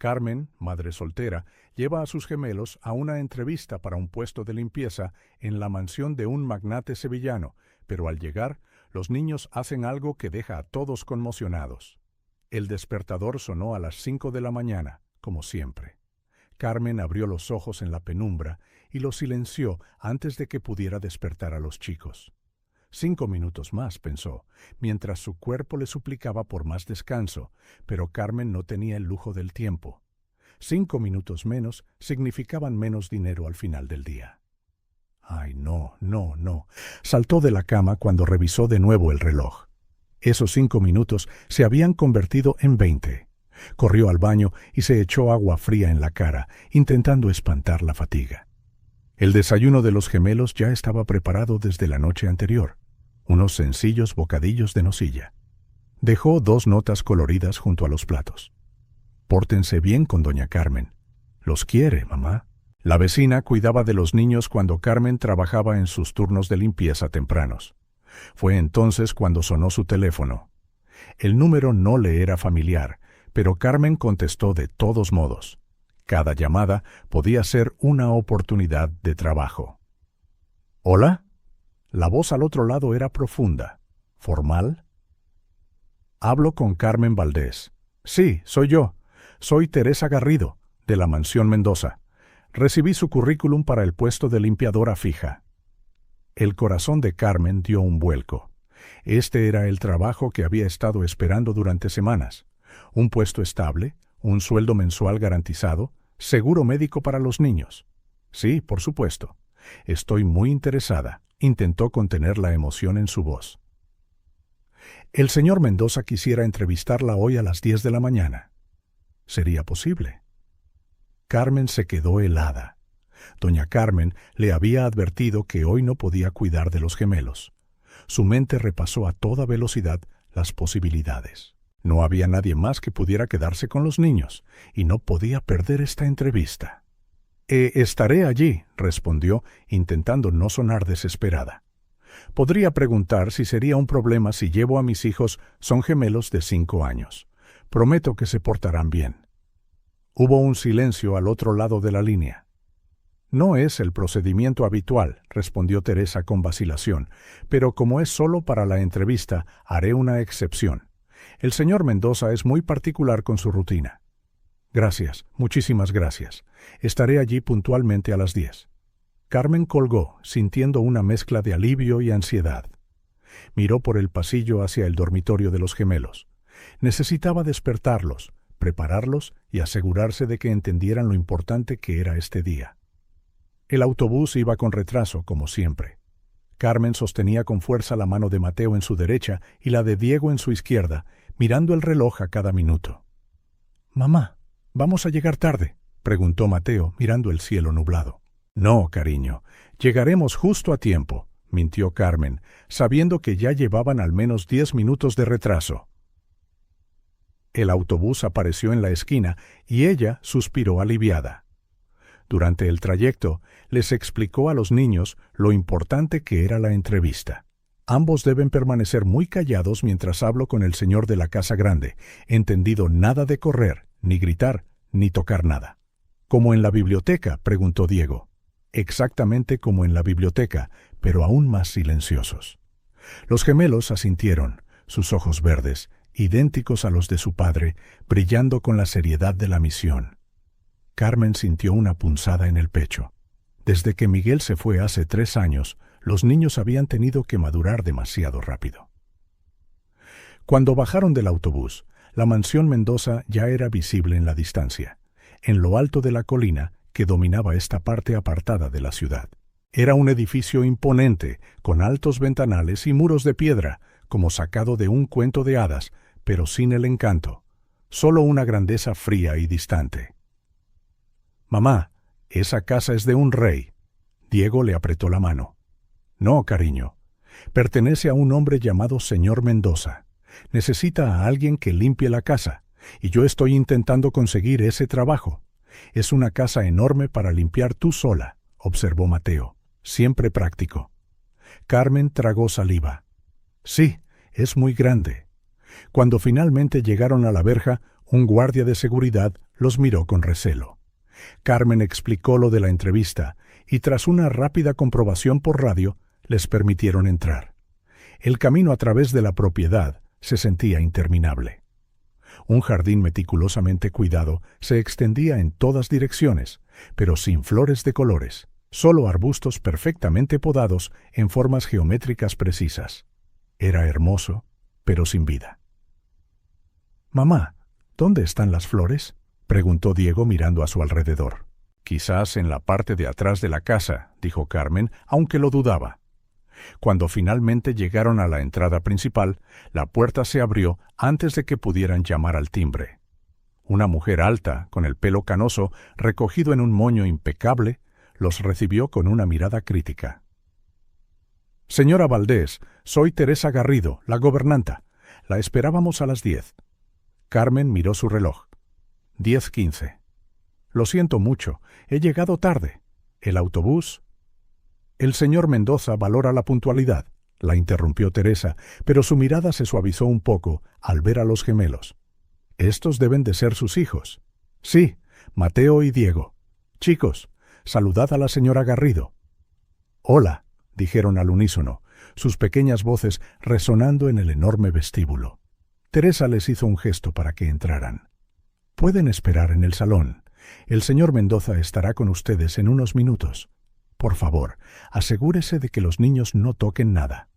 Carmen, madre soltera, lleva a sus gemelos a una entrevista para un puesto de limpieza en la mansión de un magnate sevillano, pero al llegar, los niños hacen algo que deja a todos conmocionados. El despertador sonó a las 5 de la mañana, como siempre. Carmen abrió los ojos en la penumbra y los silenció antes de que pudiera despertar a los chicos. 5 minutos más, pensó, mientras su cuerpo le suplicaba por más descanso, pero Carmen no tenía el lujo del tiempo. 5 minutos menos significaban menos dinero al final del día. ¡Ay, no, no, no! Saltó de la cama cuando revisó de nuevo el reloj. Esos 5 minutos se habían convertido en 20. Corrió al baño y se echó agua fría en la cara, intentando espantar la fatiga. El desayuno de los gemelos ya estaba preparado desde la noche anterior. Unos sencillos bocadillos de nocilla. Dejó 2 notas coloridas junto a los platos. Pórtense bien con doña Carmen. Los quiere, mamá. La vecina cuidaba de los niños cuando Carmen trabajaba en sus turnos de limpieza tempranos. Fue entonces cuando sonó su teléfono. El número no le era familiar, pero Carmen contestó de todos modos. Cada llamada podía ser una oportunidad de trabajo. ¿Hola? La voz al otro lado era profunda. ¿Formal? Hablo con Carmen Valdés. Sí, soy yo. Soy Teresa Garrido, de la Mansión Mendoza. Recibí su currículum para el puesto de limpiadora fija. El corazón de Carmen dio un vuelco. Este era el trabajo que había estado esperando durante semanas. Un puesto estable, un sueldo mensual garantizado, seguro médico para los niños. Sí, por supuesto. Estoy muy interesada. Intentó contener la emoción en su voz. El señor Mendoza quisiera entrevistarla hoy a las 10 de la mañana. ¿Sería posible? Carmen se quedó helada. Doña Carmen le había advertido que hoy no podía cuidar de los gemelos. Su mente repasó a toda velocidad las posibilidades. No había nadie más que pudiera quedarse con los niños, y no podía perder esta entrevista. Estaré allí, respondió, intentando no sonar desesperada. Podría preguntar si sería un problema si llevo a mis hijos, son gemelos de 5 años. Prometo que se portarán bien. Hubo un silencio al otro lado de la línea. No es el procedimiento habitual, respondió Teresa con vacilación, pero como es solo para la entrevista, haré una excepción. El señor Mendoza es muy particular con su rutina. Gracias, muchísimas gracias. Estaré allí puntualmente a las 10. Carmen colgó, sintiendo una mezcla de alivio y ansiedad. Miró por el pasillo hacia el dormitorio de los gemelos. Necesitaba despertarlos, prepararlos y asegurarse de que entendieran lo importante que era este día. El autobús iba con retraso, como siempre. Carmen sostenía con fuerza la mano de Mateo en su derecha y la de Diego en su izquierda, mirando el reloj a cada minuto. «Mamá, ¿vamos a llegar tarde?», preguntó Mateo, mirando el cielo nublado. «No, cariño, llegaremos justo a tiempo», mintió Carmen, sabiendo que ya llevaban al menos 10 minutos de retraso. El autobús apareció en la esquina y ella suspiró aliviada. Durante el trayecto, les explicó a los niños lo importante que era la entrevista. Ambos deben permanecer muy callados mientras hablo con el señor de la casa grande, entendido nada de correr, ni gritar, ni tocar nada. «¿Como en la biblioteca?», preguntó Diego. Exactamente como en la biblioteca, pero aún más silenciosos. Los gemelos asintieron, sus ojos verdes, idénticos a los de su padre, brillando con la seriedad de la misión. Carmen sintió una punzada en el pecho. Desde que Miguel se fue hace 3 años, los niños habían tenido que madurar demasiado rápido. Cuando bajaron del autobús, la mansión Mendoza ya era visible en la distancia, en lo alto de la colina que dominaba esta parte apartada de la ciudad. Era un edificio imponente, con altos ventanales y muros de piedra, como sacado de un cuento de hadas, pero sin el encanto, solo una grandeza fría y distante. «Mamá, esa casa es de un rey». Diego le apretó la mano. «No, cariño. Pertenece a un hombre llamado señor Mendoza. Necesita a alguien que limpie la casa, y yo estoy intentando conseguir ese trabajo. Es una casa enorme para limpiar tú sola», observó Mateo, siempre práctico. Carmen tragó saliva. «Sí, es muy grande». Cuando finalmente llegaron a la verja, un guardia de seguridad Los miró con recelo. Carmen explicó lo de la entrevista y tras una rápida comprobación por radio, les permitieron entrar. El camino a través de la propiedad se sentía interminable. Un jardín meticulosamente cuidado se extendía en todas direcciones, pero sin flores de colores, solo arbustos perfectamente podados en formas geométricas precisas. Era hermoso, pero sin vida. «Mamá, ¿dónde están las flores?», preguntó Diego mirando a su alrededor. «Quizás en la parte de atrás de la casa», dijo Carmen, aunque lo dudaba. Cuando finalmente llegaron a la entrada principal, la puerta se abrió antes de que pudieran llamar al timbre. Una mujer alta, con el pelo canoso, recogido en un moño impecable, los recibió con una mirada crítica. «Señora Valdés, soy Teresa Garrido, la gobernanta. La esperábamos a las 10». Carmen miró su reloj. 10:15. «Lo siento mucho, he llegado tarde. ¿El autobús?» «El señor Mendoza valora la puntualidad», la interrumpió Teresa, pero su mirada se suavizó un poco al ver a los gemelos. «Estos deben de ser sus hijos». «Sí, Mateo y Diego. Chicos, saludad a la señora Garrido». «Hola», dijeron al unísono, sus pequeñas voces resonando en el enorme vestíbulo. Teresa les hizo un gesto para que entraran. «Pueden esperar en el salón. El señor Mendoza estará con ustedes en unos minutos. Por favor, asegúrese de que los niños no toquen nada».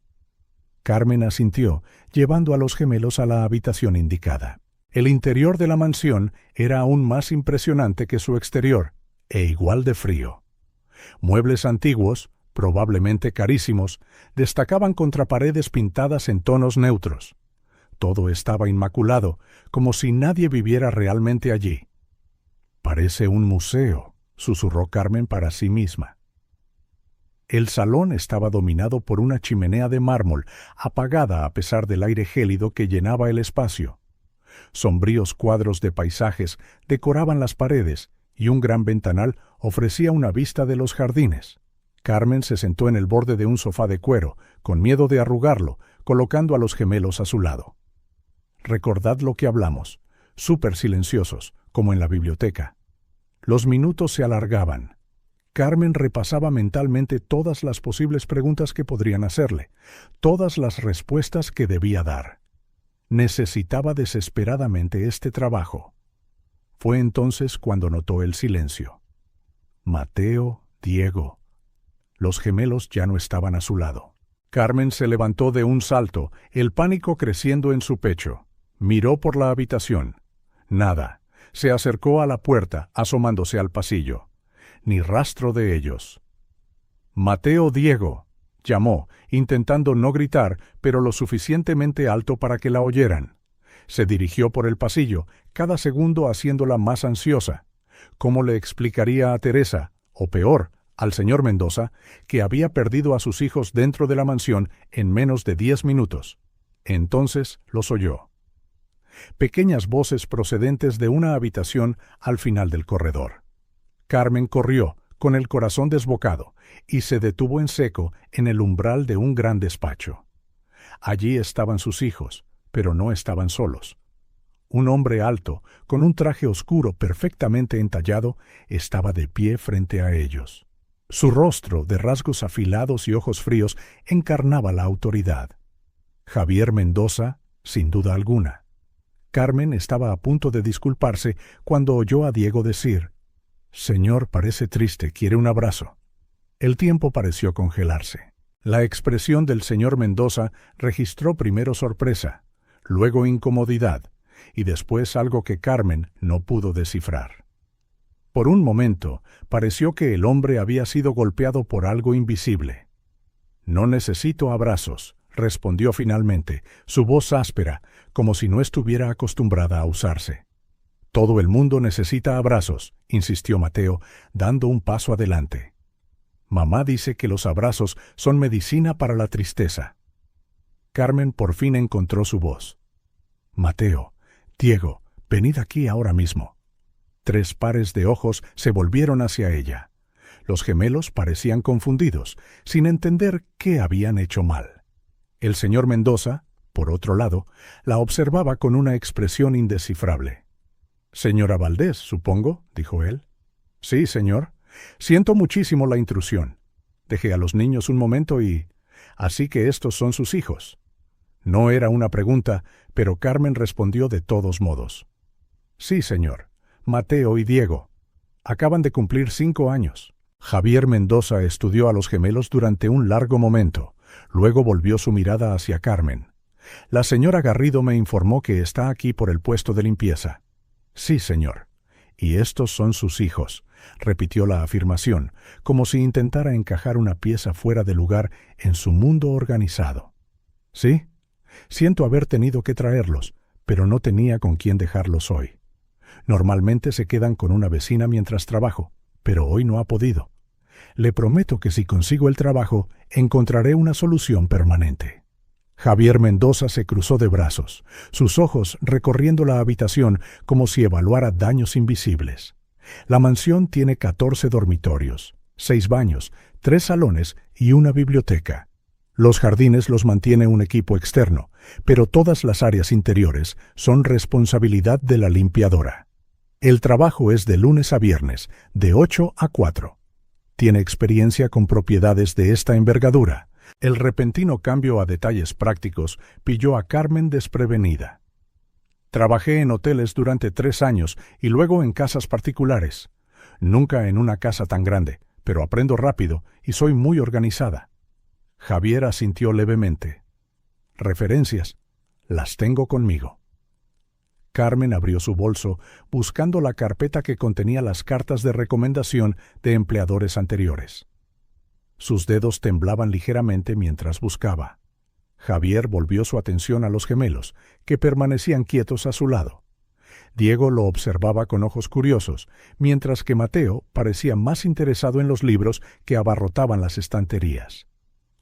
Carmen asintió, llevando a los gemelos a la habitación indicada. El interior de la mansión era aún más impresionante que su exterior, e igual de frío. Muebles antiguos, probablemente carísimos, destacaban contra paredes pintadas en tonos neutros. Todo estaba inmaculado, como si nadie viviera realmente allí. «Parece un museo», susurró Carmen para sí misma. El salón estaba dominado por una chimenea de mármol, apagada a pesar del aire gélido que llenaba el espacio. Sombríos cuadros de paisajes decoraban las paredes y un gran ventanal ofrecía una vista de los jardines. Carmen se sentó en el borde de un sofá de cuero, con miedo de arrugarlo, colocando a los gemelos a su lado. «Recordad lo que hablamos, súper silenciosos, como en la biblioteca». Los minutos se alargaban. Carmen repasaba mentalmente todas las posibles preguntas que podrían hacerle, todas las respuestas que debía dar. Necesitaba desesperadamente este trabajo. Fue entonces cuando notó el silencio. Mateo, Diego. Los gemelos ya no estaban a su lado. Carmen se levantó de un salto, el pánico creciendo en su pecho. Miró por la habitación. Nada. Se acercó a la puerta, asomándose al pasillo. Ni rastro de ellos. «Mateo, Diego», llamó, intentando no gritar, pero lo suficientemente alto para que la oyeran. Se dirigió por el pasillo, cada segundo haciéndola más ansiosa. ¿Cómo le explicaría a Teresa, o peor, al señor Mendoza, que había perdido a sus hijos dentro de la mansión en menos de 10 minutos? Entonces los oyó. Pequeñas voces procedentes de una habitación al final del corredor. Carmen corrió, con el corazón desbocado, y se detuvo en seco en el umbral de un gran despacho. Allí estaban sus hijos, pero no estaban solos. Un hombre alto, con un traje oscuro perfectamente entallado, estaba de pie frente a ellos. Su rostro, de rasgos afilados y ojos fríos, encarnaba la autoridad. Javier Mendoza, sin duda alguna. Carmen estaba a punto de disculparse cuando oyó a Diego decir: «Señor, parece triste, ¿quiere un abrazo?». El tiempo pareció congelarse. La expresión del señor Mendoza registró primero sorpresa, luego incomodidad, y después algo que Carmen no pudo descifrar. Por un momento pareció que el hombre había sido golpeado por algo invisible. «No necesito abrazos», respondió finalmente, su voz áspera, como si no estuviera acostumbrada a usarse. «Todo el mundo necesita abrazos», insistió Mateo, dando un paso adelante. «Mamá dice que los abrazos son medicina para la tristeza». Carmen por fin encontró su voz. «Mateo, Diego, venid aquí ahora mismo». 3 pares de ojos se volvieron hacia ella. Los gemelos parecían confundidos, sin entender qué habían hecho mal. El señor Mendoza, por otro lado, la observaba con una expresión indescifrable. Señora Valdés, supongo, dijo él. Sí, señor. Siento muchísimo la intrusión. Dejé a los niños un momento y... Así que estos son sus hijos. No era una pregunta, pero Carmen respondió de todos modos. Sí, señor. Mateo y Diego. Acaban de cumplir 5 años. Javier Mendoza estudió a los gemelos durante un largo momento. Luego volvió su mirada hacia Carmen. La señora Garrido me informó que está aquí por el puesto de limpieza. Sí, señor. Y estos son sus hijos, repitió la afirmación, como si intentara encajar una pieza fuera de lugar en su mundo organizado. Sí, siento haber tenido que traerlos, pero no tenía con quién dejarlos hoy. Normalmente se quedan con una vecina mientras trabajo, pero hoy no ha podido. Le prometo que si consigo el trabajo, encontraré una solución permanente. Javier Mendoza se cruzó de brazos, sus ojos recorriendo la habitación como si evaluara daños invisibles. La mansión tiene 14 dormitorios, 6 baños, 3 salones y una biblioteca. Los jardines los mantiene un equipo externo, pero todas las áreas interiores son responsabilidad de la limpiadora. El trabajo es de lunes a viernes, de 8 a 4. Tiene experiencia con propiedades de esta envergadura. El repentino cambio a detalles prácticos pilló a Carmen desprevenida. Trabajé en hoteles durante 3 años y luego en casas particulares. Nunca en una casa tan grande, pero aprendo rápido y soy muy organizada. Javier asintió levemente. Referencias. Las tengo conmigo. Carmen abrió su bolso, buscando la carpeta que contenía las cartas de recomendación de empleadores anteriores. Sus dedos temblaban ligeramente mientras buscaba. Javier volvió su atención a los gemelos, que permanecían quietos a su lado. Diego lo observaba con ojos curiosos, mientras que Mateo parecía más interesado en los libros que abarrotaban las estanterías.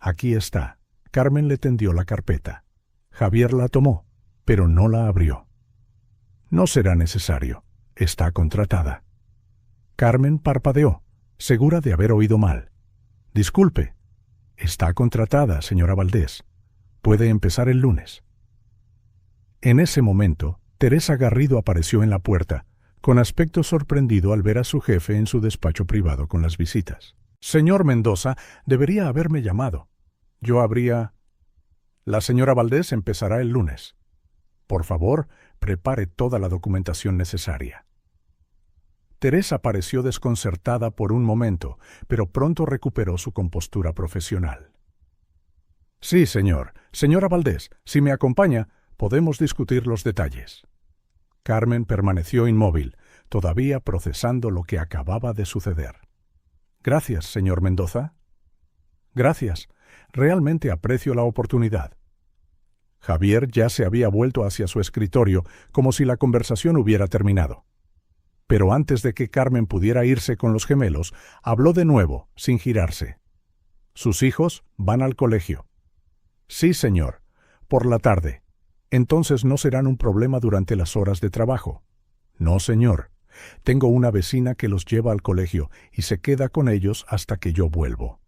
Aquí está. Carmen le tendió la carpeta. Javier la tomó, pero no la abrió. No será necesario. Está contratada. Carmen parpadeó, segura de haber oído mal. Disculpe. Está contratada, señora Valdés. Puede empezar el lunes. En ese momento, Teresa Garrido apareció en la puerta, con aspecto sorprendido al ver a su jefe en su despacho privado con las visitas. Señor Mendoza, debería haberme llamado. Yo habría... La señora Valdés empezará el lunes. Por favor, prepare toda la documentación necesaria. Teresa pareció desconcertada por un momento, pero pronto recuperó su compostura profesional. Sí, señor. Señora Valdés, si me acompaña, podemos discutir los detalles. Carmen permaneció inmóvil, todavía procesando lo que acababa de suceder. Gracias, señor Mendoza. Gracias. Realmente aprecio la oportunidad. Javier ya se había vuelto hacia su escritorio, como si la conversación hubiera terminado. Pero antes de que Carmen pudiera irse con los gemelos, habló de nuevo, sin girarse. Sus hijos van al colegio. Sí, señor. Por la tarde. Entonces no serán un problema durante las horas de trabajo. No, señor. Tengo una vecina que los lleva al colegio y se queda con ellos hasta que yo vuelvo.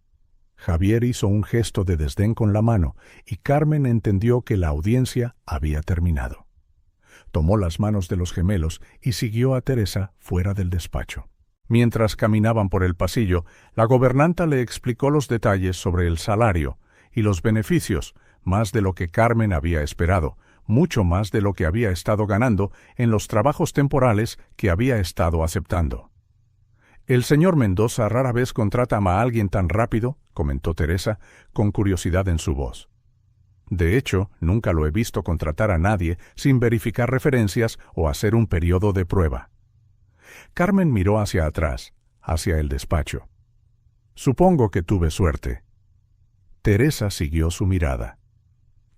Javier hizo un gesto de desdén con la mano y Carmen entendió que la audiencia había terminado. Tomó las manos de los gemelos y siguió a Teresa fuera del despacho. Mientras caminaban por el pasillo, la gobernanta le explicó los detalles sobre el salario y los beneficios, más de lo que Carmen había esperado, mucho más de lo que había estado ganando en los trabajos temporales que había estado aceptando. El señor Mendoza rara vez contrata a alguien tan rápido, comentó Teresa, con curiosidad en su voz. De hecho, nunca lo he visto contratar a nadie sin verificar referencias o hacer un periodo de prueba. Carmen miró hacia atrás, hacia el despacho. Supongo que tuve suerte. Teresa siguió su mirada.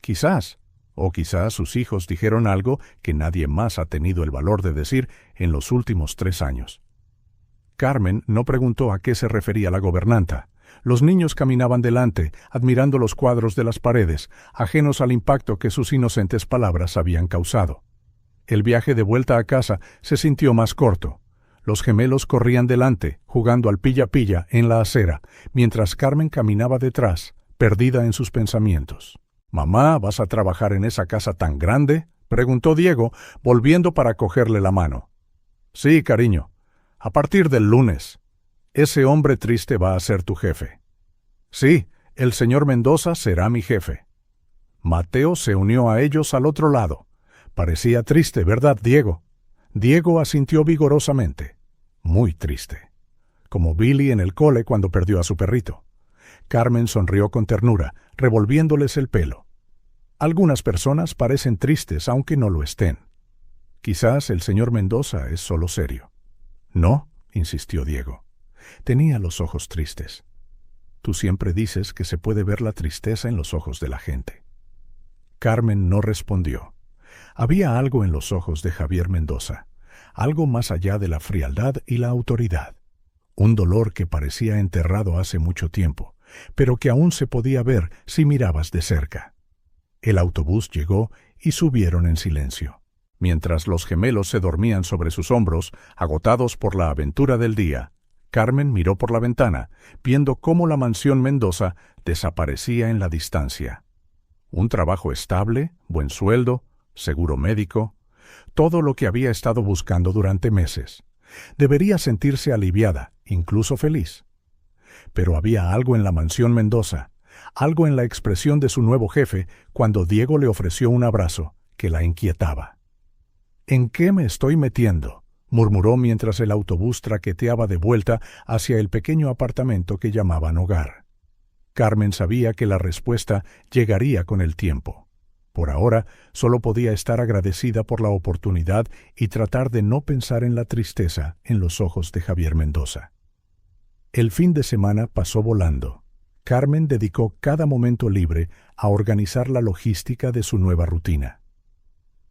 Quizás, o quizás sus hijos dijeron algo que nadie más ha tenido el valor de decir en los últimos 3 años. Carmen no preguntó a qué se refería la gobernanta. Los niños caminaban delante, admirando los cuadros de las paredes, ajenos al impacto que sus inocentes palabras habían causado. El viaje de vuelta a casa se sintió más corto. Los gemelos corrían delante, jugando al pilla-pilla en la acera, mientras Carmen caminaba detrás, perdida en sus pensamientos. «Mamá, ¿vas a trabajar en esa casa tan grande?», preguntó Diego, volviendo para cogerle la mano. Sí, cariño. A partir del lunes, ese hombre triste va a ser tu jefe. Sí, el señor Mendoza será mi jefe. Mateo se unió a ellos al otro lado. Parecía triste, ¿verdad, Diego? Diego asintió vigorosamente. Muy triste. Como Billy en el cole cuando perdió a su perrito. Carmen sonrió con ternura, revolviéndoles el pelo. Algunas personas parecen tristes aunque no lo estén. Quizás el señor Mendoza es solo serio. No, insistió Diego. Tenía los ojos tristes. Tú siempre dices que se puede ver la tristeza en los ojos de la gente. Carmen no respondió. Había algo en los ojos de Javier Mendoza, algo más allá de la frialdad y la autoridad. Un dolor que parecía enterrado hace mucho tiempo, pero que aún se podía ver si mirabas de cerca. El autobús llegó y subieron en silencio. Mientras los gemelos se dormían sobre sus hombros, agotados por la aventura del día, Carmen miró por la ventana, viendo cómo la mansión Mendoza desaparecía en la distancia. Un trabajo estable, buen sueldo, seguro médico, todo lo que había estado buscando durante meses. Debería sentirse aliviada, incluso feliz. Pero había algo en la mansión Mendoza, algo en la expresión de su nuevo jefe cuando Diego le ofreció un abrazo, que la inquietaba. ¿En qué me estoy metiendo?, murmuró mientras el autobús traqueteaba de vuelta hacia el pequeño apartamento que llamaban hogar. Carmen sabía que la respuesta llegaría con el tiempo. Por ahora, solo podía estar agradecida por la oportunidad y tratar de no pensar en la tristeza en los ojos de Javier Mendoza. El fin de semana pasó volando. Carmen dedicó cada momento libre a organizar la logística de su nueva rutina.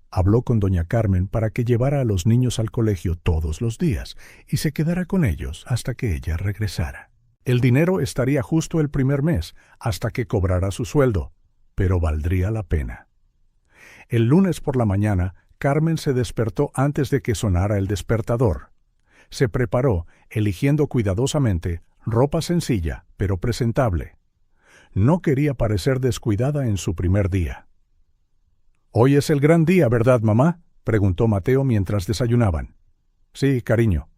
Habló con doña Carmen para que llevara a los niños al colegio todos los días y se quedara con ellos hasta que ella regresara. El dinero estaría justo el primer mes, hasta que cobrara su sueldo, pero valdría la pena. El lunes por la mañana, Carmen se despertó antes de que sonara el despertador. Se preparó, eligiendo cuidadosamente ropa sencilla, pero presentable. No quería parecer descuidada en su primer día. «Hoy es el gran día, ¿verdad, mamá?», preguntó Mateo mientras desayunaban. «Sí, cariño.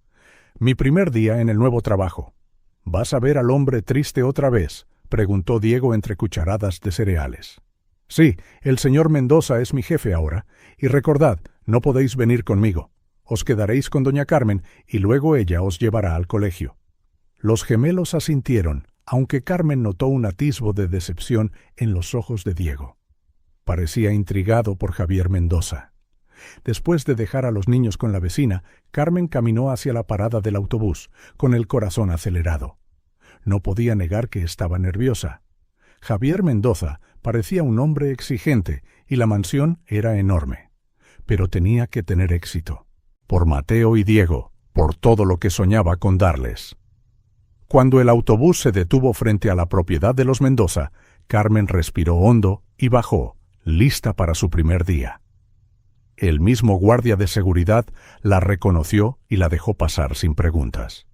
Mi primer día en el nuevo trabajo». «¿Vas a ver al hombre triste otra vez?», preguntó Diego entre cucharadas de cereales. «Sí, el señor Mendoza es mi jefe ahora, y recordad, no podéis venir conmigo. Os quedaréis con doña Carmen y luego ella os llevará al colegio». Los gemelos asintieron, aunque Carmen notó un atisbo de decepción en los ojos de Diego. Parecía intrigado por Javier Mendoza. Después de dejar a los niños con la vecina, Carmen caminó hacia la parada del autobús, con el corazón acelerado. No podía negar que estaba nerviosa. Javier Mendoza parecía un hombre exigente y la mansión era enorme. Pero tenía que tener éxito. Por Mateo y Diego, por todo lo que soñaba con darles. Cuando el autobús se detuvo frente a la propiedad de los Mendoza, Carmen respiró hondo y bajó, lista para su primer día. El mismo guardia de seguridad la reconoció y la dejó pasar sin preguntas.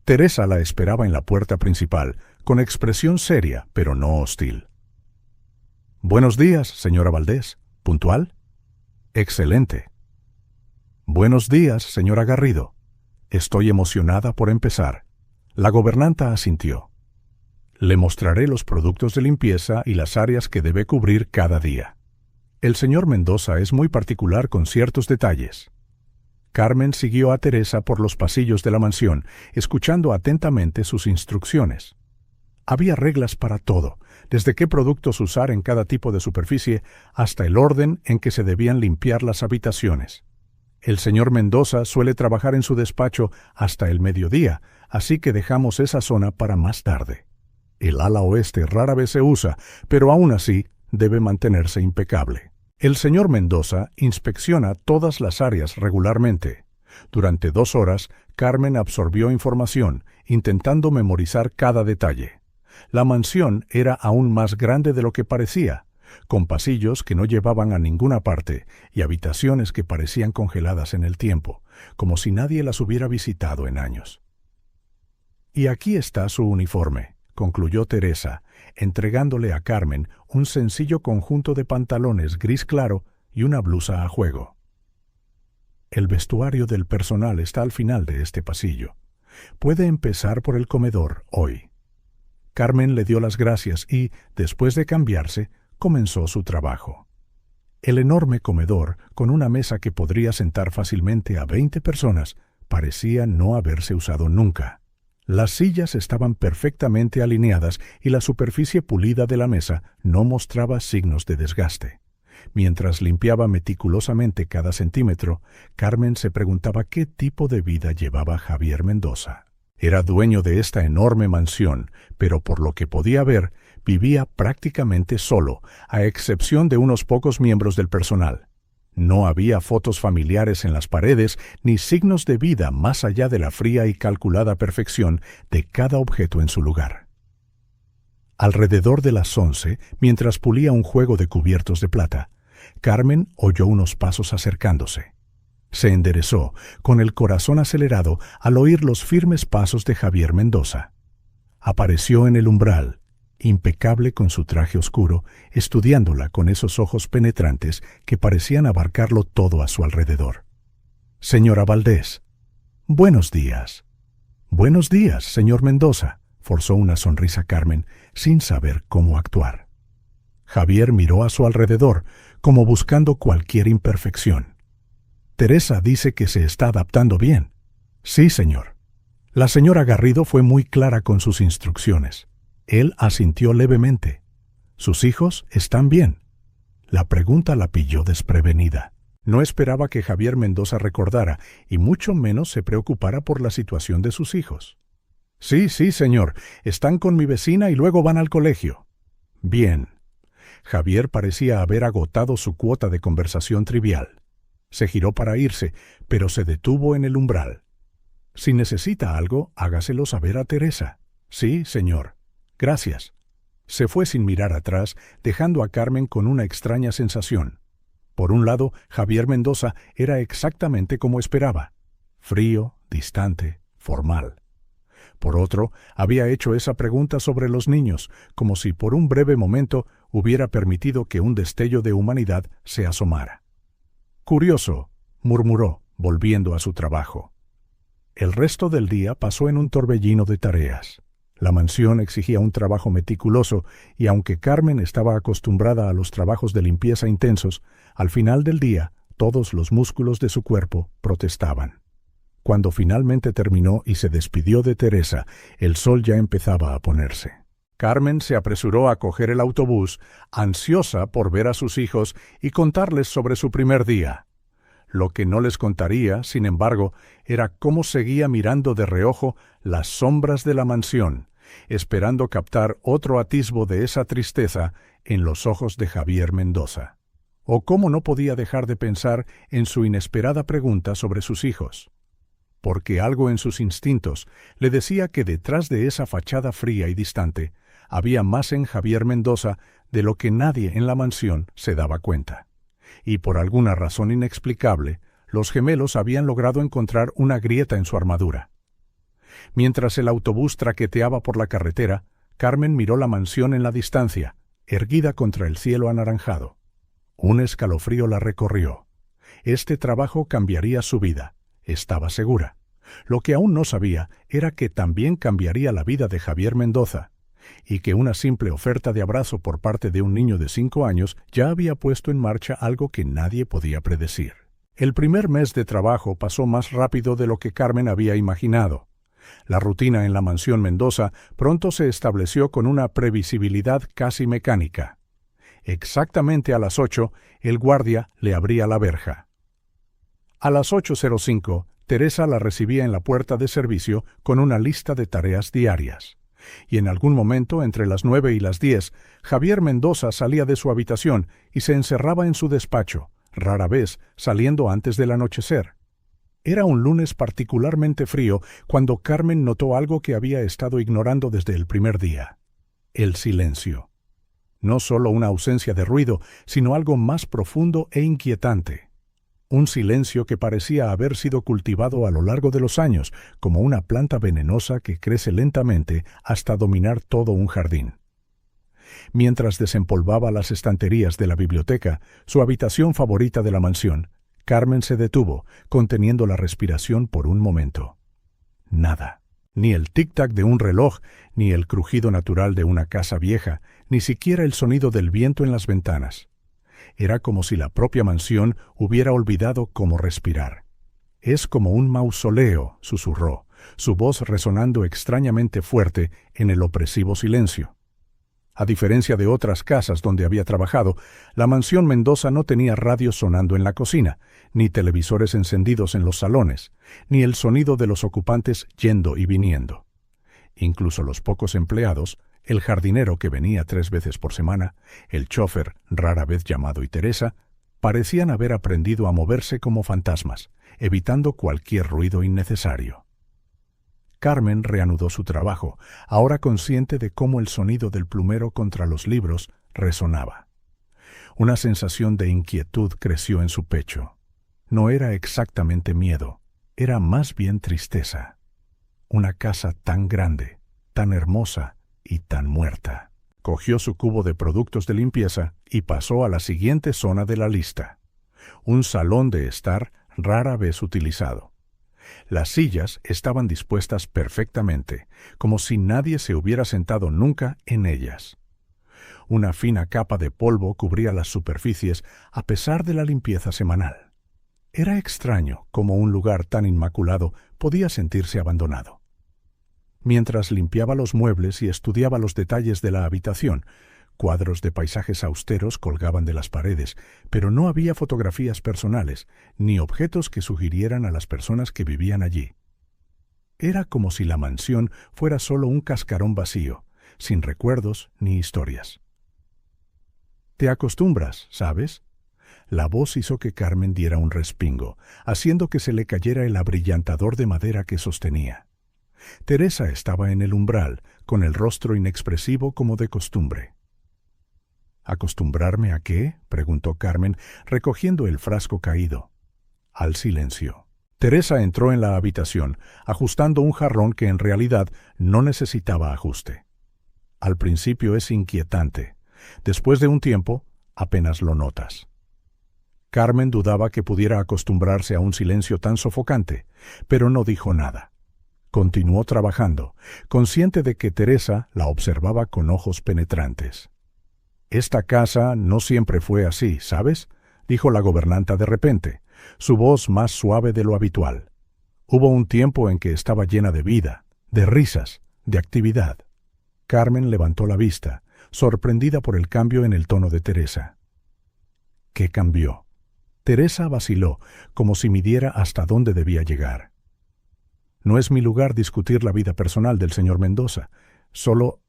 Teresa la esperaba en la puerta principal, con expresión seria, pero no hostil. «Buenos días, señora Valdés. ¿Puntual?». «Excelente». «Buenos días, señora Garrido. Estoy emocionada por empezar». La gobernanta asintió. «Le mostraré los productos de limpieza y las áreas que debe cubrir cada día. El señor Mendoza es muy particular con ciertos detalles». Carmen siguió a Teresa por los pasillos de la mansión, escuchando atentamente sus instrucciones. Había reglas para todo, desde qué productos usar en cada tipo de superficie hasta el orden en que se debían limpiar las habitaciones. El señor Mendoza suele trabajar en su despacho hasta el mediodía, así que dejamos esa zona para más tarde. El ala oeste rara vez se usa, pero aún así debe mantenerse impecable. El señor Mendoza inspecciona todas las áreas regularmente. Durante 2 horas, Carmen absorbió información, intentando memorizar cada detalle. La mansión era aún más grande de lo que parecía, con pasillos que no llevaban a ninguna parte y habitaciones que parecían congeladas en el tiempo, como si nadie las hubiera visitado en años. «Y aquí está su uniforme», concluyó Teresa, entregándole a Carmen un sencillo conjunto de pantalones gris claro y una blusa a juego. El vestuario del personal está al final de este pasillo. Puede empezar por el comedor hoy. Carmen le dio las gracias y, después de cambiarse, comenzó su trabajo. El enorme comedor, con una mesa que podría sentar fácilmente a 20 personas, parecía no haberse usado nunca. Las sillas estaban perfectamente alineadas y la superficie pulida de la mesa no mostraba signos de desgaste. Mientras limpiaba meticulosamente cada centímetro, Carmen se preguntaba qué tipo de vida llevaba Javier Mendoza. Era dueño de esta enorme mansión, pero por lo que podía ver, vivía prácticamente solo, a excepción de unos pocos miembros del personal. No había fotos familiares en las paredes ni signos de vida más allá de la fría y calculada perfección de cada objeto en su lugar. Alrededor de las 11, mientras pulía un juego de cubiertos de plata, Carmen oyó unos pasos acercándose. Se enderezó, con el corazón acelerado, al oír los firmes pasos de Javier Mendoza. Apareció en el umbral, impecable con su traje oscuro, estudiándola con esos ojos penetrantes que parecían abarcarlo todo a su alrededor. «Señora Valdés». «Buenos días». «Buenos días, señor Mendoza», forzó una sonrisa Carmen, sin saber cómo actuar. Javier miró a su alrededor, como buscando cualquier imperfección. «Teresa dice que se está adaptando bien». «Sí, señor». La señora Garrido fue muy clara con sus instrucciones. Él asintió levemente. «¿Sus hijos están bien?». La pregunta la pilló desprevenida. No esperaba que Javier Mendoza recordara, y mucho menos se preocupara por la situación de sus hijos. «Sí, sí, señor. Están con mi vecina y luego van al colegio». «Bien». Javier parecía haber agotado su cuota de conversación trivial. Se giró para irse, pero se detuvo en el umbral. «Si necesita algo, hágaselo saber a Teresa». «Sí, señor». «Gracias». Se fue sin mirar atrás, dejando a Carmen con una extraña sensación. Por un lado, Javier Mendoza era exactamente como esperaba. Frío, distante, formal. Por otro, había hecho esa pregunta sobre los niños, como si por un breve momento hubiera permitido que un destello de humanidad se asomara. «Curioso», murmuró, volviendo a su trabajo. El resto del día pasó en un torbellino de tareas. La mansión exigía un trabajo meticuloso y aunque Carmen estaba acostumbrada a los trabajos de limpieza intensos, al final del día todos los músculos de su cuerpo protestaban. Cuando finalmente terminó y se despidió de Teresa, el sol ya empezaba a ponerse. Carmen se apresuró a coger el autobús, ansiosa por ver a sus hijos y contarles sobre su primer día. Lo que no les contaría, sin embargo, era cómo seguía mirando de reojo las sombras de la mansión, esperando captar otro atisbo de esa tristeza en los ojos de Javier Mendoza. O cómo no podía dejar de pensar en su inesperada pregunta sobre sus hijos. Porque algo en sus instintos le decía que detrás de esa fachada fría y distante había más en Javier Mendoza de lo que nadie en la mansión se daba cuenta. Y por alguna razón inexplicable, los gemelos habían logrado encontrar una grieta en su armadura. Mientras el autobús traqueteaba por la carretera, Carmen miró la mansión en la distancia, erguida contra el cielo anaranjado. Un escalofrío la recorrió. Este trabajo cambiaría su vida, estaba segura. Lo que aún no sabía era que también cambiaría la vida de Javier Mendoza, y que una simple oferta de abrazo por parte de un niño de 5 años ya había puesto en marcha algo que nadie podía predecir. El primer mes de trabajo pasó más rápido de lo que Carmen había imaginado. La rutina en la mansión Mendoza pronto se estableció con una previsibilidad casi mecánica. Exactamente a las 8, el guardia le abría la verja. A las 8:05, Teresa la recibía en la puerta de servicio con una lista de tareas diarias. Y en algún momento, entre las 9 y las 10, Javier Mendoza salía de su habitación y se encerraba en su despacho, rara vez saliendo antes del anochecer. Era un lunes particularmente frío cuando Carmen notó algo que había estado ignorando desde el primer día: el silencio. No solo una ausencia de ruido, sino algo más profundo e inquietante. Un silencio que parecía haber sido cultivado a lo largo de los años, como una planta venenosa que crece lentamente hasta dominar todo un jardín. Mientras desempolvaba las estanterías de la biblioteca, su habitación favorita de la mansión, Carmen se detuvo, conteniendo la respiración por un momento. Nada. Ni el tic-tac de un reloj, ni el crujido natural de una casa vieja, ni siquiera el sonido del viento en las ventanas. Era como si la propia mansión hubiera olvidado cómo respirar. «Es como un mausoleo», susurró, su voz resonando extrañamente fuerte en el opresivo silencio. A diferencia de otras casas donde había trabajado, la mansión Mendoza no tenía radio sonando en la cocina, ni televisores encendidos en los salones, ni el sonido de los ocupantes yendo y viniendo. Incluso los pocos empleados, el jardinero que venía 3 veces por semana, el chófer, rara vez llamado y Teresa, parecían haber aprendido a moverse como fantasmas, evitando cualquier ruido innecesario. Carmen reanudó su trabajo, ahora consciente de cómo el sonido del plumero contra los libros resonaba. Una sensación de inquietud creció en su pecho. No era exactamente miedo, era más bien tristeza. Una casa tan grande, tan hermosa y tan muerta. Cogió su cubo de productos de limpieza y pasó a la siguiente zona de la lista. Un salón de estar rara vez utilizado. Las sillas estaban dispuestas perfectamente, como si nadie se hubiera sentado nunca en ellas. Una fina capa de polvo cubría las superficies a pesar de la limpieza semanal. Era extraño cómo un lugar tan inmaculado podía sentirse abandonado. Mientras limpiaba los muebles y estudiaba los detalles de la habitación, cuadros de paisajes austeros colgaban de las paredes, pero no había fotografías personales, ni objetos que sugirieran a las personas que vivían allí. Era como si la mansión fuera solo un cascarón vacío, sin recuerdos ni historias. «Te acostumbras, ¿sabes?» La voz hizo que Carmen diera un respingo, haciendo que se le cayera el abrillantador de madera que sostenía. Teresa estaba en el umbral, con el rostro inexpresivo como de costumbre. «¿Acostumbrarme a qué?», preguntó Carmen, recogiendo el frasco caído. Al silencio. Teresa entró en la habitación, ajustando un jarrón que en realidad no necesitaba ajuste. Al principio es inquietante. Después de un tiempo, apenas lo notas. Carmen dudaba que pudiera acostumbrarse a un silencio tan sofocante, pero no dijo nada. Continuó trabajando, consciente de que Teresa la observaba con ojos penetrantes. «Esta casa no siempre fue así, ¿sabes?», dijo la gobernanta de repente, su voz más suave de lo habitual. «Hubo un tiempo en que estaba llena de vida, de risas, de actividad». Carmen levantó la vista, sorprendida por el cambio en el tono de Teresa. ¿Qué cambió? Teresa vaciló, como si midiera hasta dónde debía llegar. «No es mi lugar discutir la vida personal del señor Mendoza, solo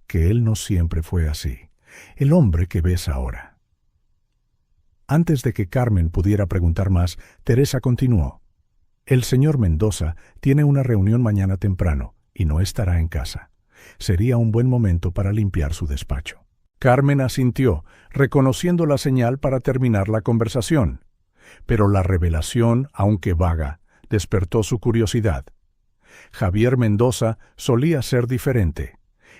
que él no siempre fue así. El hombre que ves ahora». Antes de que Carmen pudiera preguntar más, Teresa continuó. «El señor Mendoza tiene una reunión mañana temprano y no estará en casa. Sería un buen momento para limpiar su despacho». Carmen asintió, reconociendo la señal para terminar la conversación. Pero la revelación, aunque vaga, despertó su curiosidad. Javier Mendoza solía ser diferente.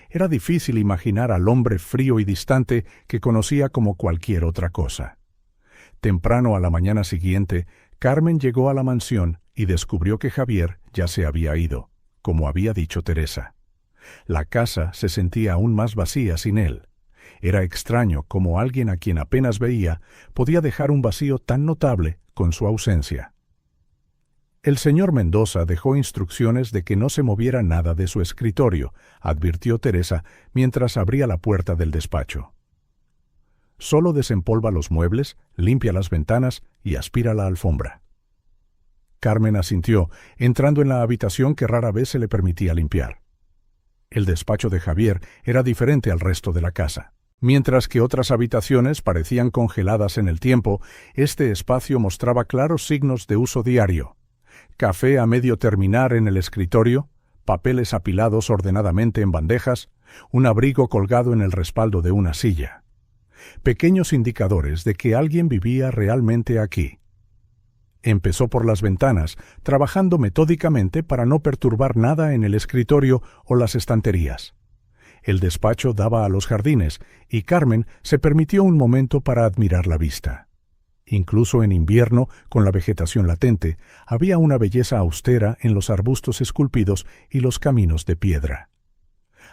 Era difícil imaginar al hombre frío y distante que conocía como cualquier otra cosa. Temprano a la mañana siguiente, Carmen llegó a la mansión y descubrió que Javier ya se había ido, como había dicho Teresa. La casa se sentía aún más vacía sin él. Era extraño cómo alguien a quien apenas veía podía dejar un vacío tan notable con su ausencia. «El señor Mendoza dejó instrucciones de que no se moviera nada de su escritorio», advirtió Teresa mientras abría la puerta del despacho. «Solo desempolva los muebles, limpia las ventanas y aspira la alfombra». Carmen asintió, entrando en la habitación que rara vez se le permitía limpiar. El despacho de Javier era diferente al resto de la casa. Mientras que otras habitaciones parecían congeladas en el tiempo, este espacio mostraba claros signos de uso diario. Café a medio terminar en el escritorio, papeles apilados ordenadamente en bandejas, un abrigo colgado en el respaldo de una silla. Pequeños indicadores de que alguien vivía realmente aquí. Empezó por las ventanas, trabajando metódicamente para no perturbar nada en el escritorio o las estanterías. El despacho daba a los jardines, y Carmen se permitió un momento para admirar la vista. Incluso en invierno, con la vegetación latente, había una belleza austera en los arbustos esculpidos y los caminos de piedra.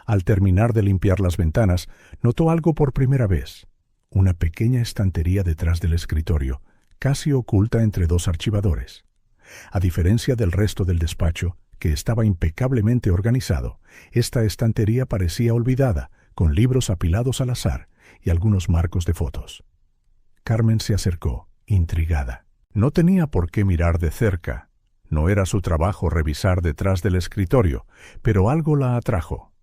Al terminar de limpiar las ventanas, notó algo por primera vez: una pequeña estantería detrás del escritorio, casi oculta entre dos archivadores. A diferencia del resto del despacho, que estaba impecablemente organizado, esta estantería parecía olvidada, con libros apilados al azar y algunos marcos de fotos. Carmen se acercó, intrigada. No tenía por qué mirar de cerca. No era su trabajo revisar detrás del escritorio, pero algo la atrajo.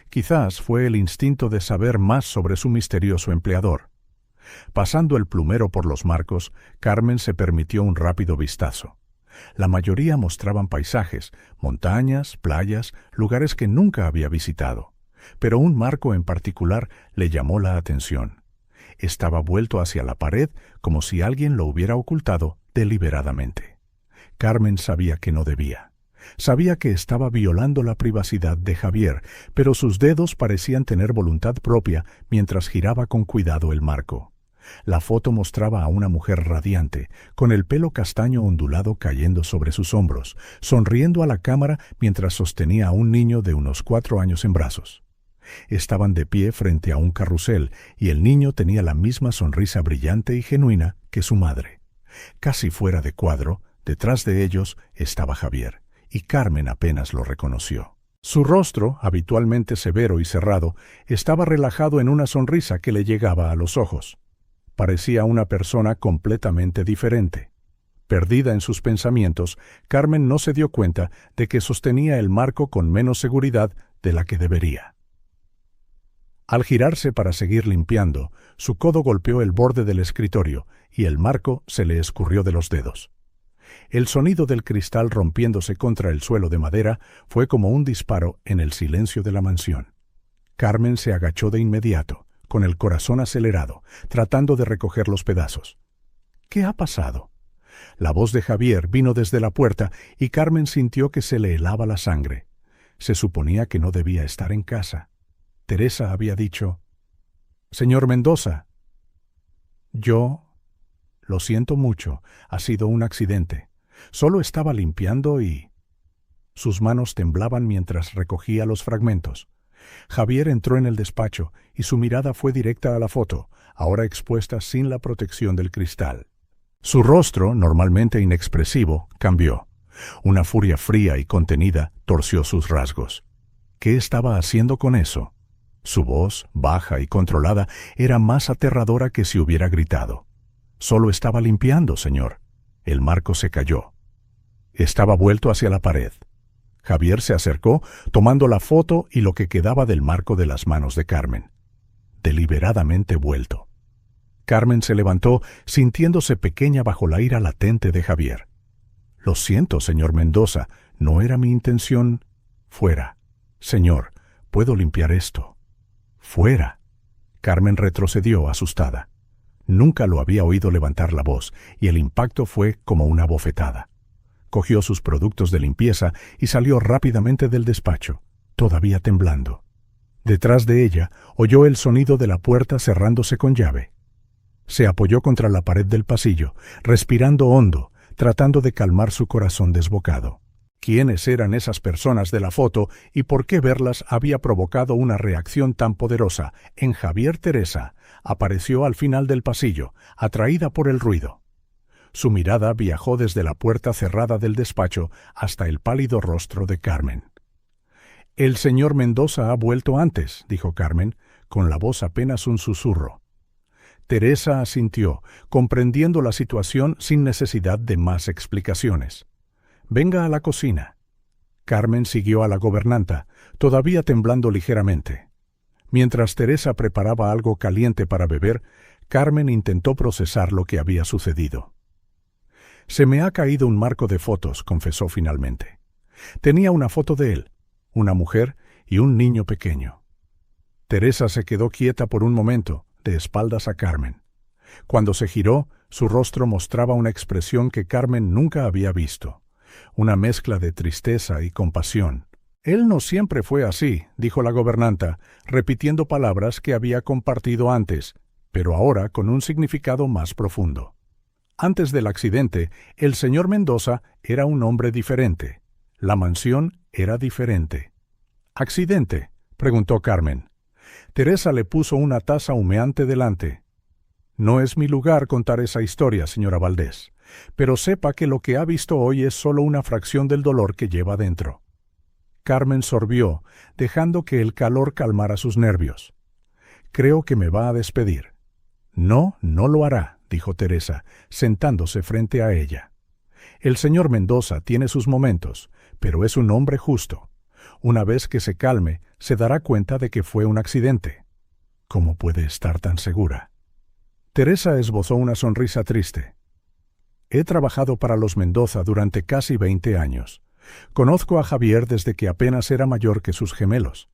Quizás fue el instinto de saber más sobre su misterioso empleador. Pasando el plumero por los marcos, Carmen se permitió un rápido vistazo. La mayoría mostraban paisajes, montañas, playas, lugares que nunca había visitado. Pero un marco en particular le llamó la atención. Estaba vuelto hacia la pared como si alguien lo hubiera ocultado deliberadamente. Carmen sabía que no debía. Sabía que estaba violando la privacidad de Javier, pero sus dedos parecían tener voluntad propia mientras giraba con cuidado el marco. La foto mostraba a una mujer radiante, con el pelo castaño ondulado cayendo sobre sus hombros, sonriendo a la cámara mientras sostenía a un niño de unos 4 años en brazos. Estaban de pie frente a un carrusel y el niño tenía la misma sonrisa brillante y genuina que su madre. Casi fuera de cuadro, detrás de ellos estaba Javier, y Carmen apenas lo reconoció. Su rostro, habitualmente severo y cerrado, estaba relajado en una sonrisa que le llegaba a los ojos. Parecía una persona completamente diferente. Perdida en sus pensamientos, Carmen no se dio cuenta de que sostenía el marco con menos seguridad de la que debería. Al girarse para seguir limpiando, su codo golpeó el borde del escritorio y el marco se le escurrió de los dedos. El sonido del cristal rompiéndose contra el suelo de madera fue como un disparo en el silencio de la mansión. Carmen se agachó de inmediato, con el corazón acelerado, tratando de recoger los pedazos. ¿Qué ha pasado? La voz de Javier vino desde la puerta y Carmen sintió que se le helaba la sangre. Se suponía que no debía estar en casa. Teresa había dicho: «Señor Mendoza». «Yo... Lo siento mucho, ha sido un accidente. Solo estaba limpiando y...». Sus manos temblaban mientras recogía los fragmentos. Javier entró en el despacho y su mirada fue directa a la foto, ahora expuesta sin la protección del cristal. Su rostro, normalmente inexpresivo, cambió. Una furia fría y contenida torció sus rasgos. ¿Qué estaba haciendo con eso? Su voz, baja y controlada, era más aterradora que si hubiera gritado. «Solo estaba limpiando, señor». El marco se cayó. Estaba vuelto hacia la pared. Javier se acercó, tomando la foto y lo que quedaba del marco de las manos de Carmen. Deliberadamente vuelto. Carmen se levantó, sintiéndose pequeña bajo la ira latente de Javier. «Lo siento, señor Mendoza, no era mi intención». «Fuera. Señor, puedo limpiar esto». «Fuera». Carmen retrocedió, asustada. Nunca lo había oído levantar la voz, y el impacto fue como una bofetada. Cogió sus productos de limpieza y salió rápidamente del despacho, todavía temblando. Detrás de ella oyó el sonido de la puerta cerrándose con llave. Se apoyó contra la pared del pasillo, respirando hondo, tratando de calmar su corazón desbocado. ¿Quiénes eran esas personas de la foto y por qué verlas había provocado una reacción tan poderosa en Javier? Teresa apareció al final del pasillo, atraída por el ruido. Su mirada viajó desde la puerta cerrada del despacho hasta el pálido rostro de Carmen. «El señor Mendoza ha vuelto antes», dijo Carmen, con la voz apenas un susurro. Teresa asintió, comprendiendo la situación sin necesidad de más explicaciones. «Venga a la cocina». Carmen siguió a la gobernanta, todavía temblando ligeramente. Mientras Teresa preparaba algo caliente para beber, Carmen intentó procesar lo que había sucedido. «Se me ha caído un marco de fotos», confesó finalmente. Tenía una foto de él, una mujer y un niño pequeño. Teresa se quedó quieta por un momento, de espaldas a Carmen. Cuando se giró, su rostro mostraba una expresión que Carmen nunca había visto. Una mezcla de tristeza y compasión. «Él no siempre fue así», dijo la gobernanta, repitiendo palabras que había compartido antes, pero ahora con un significado más profundo. Antes del accidente, el señor Mendoza era un hombre diferente. La mansión era diferente. —¿Accidente? —preguntó Carmen. Teresa le puso una taza humeante delante. No es mi lugar contar esa historia, señora Valdés, pero sepa que lo que ha visto hoy es solo una fracción del dolor que lleva dentro. Carmen sorbió, dejando que el calor calmara sus nervios. Creo que me va a despedir. No, no lo hará, dijo Teresa, sentándose frente a ella. El señor Mendoza tiene sus momentos, pero es un hombre justo. Una vez que se calme, se dará cuenta de que fue un accidente. ¿Cómo puede estar tan segura? Teresa esbozó una sonrisa triste. He trabajado para los Mendoza durante casi 20 años. Conozco a Javier desde que apenas era mayor que sus gemelos.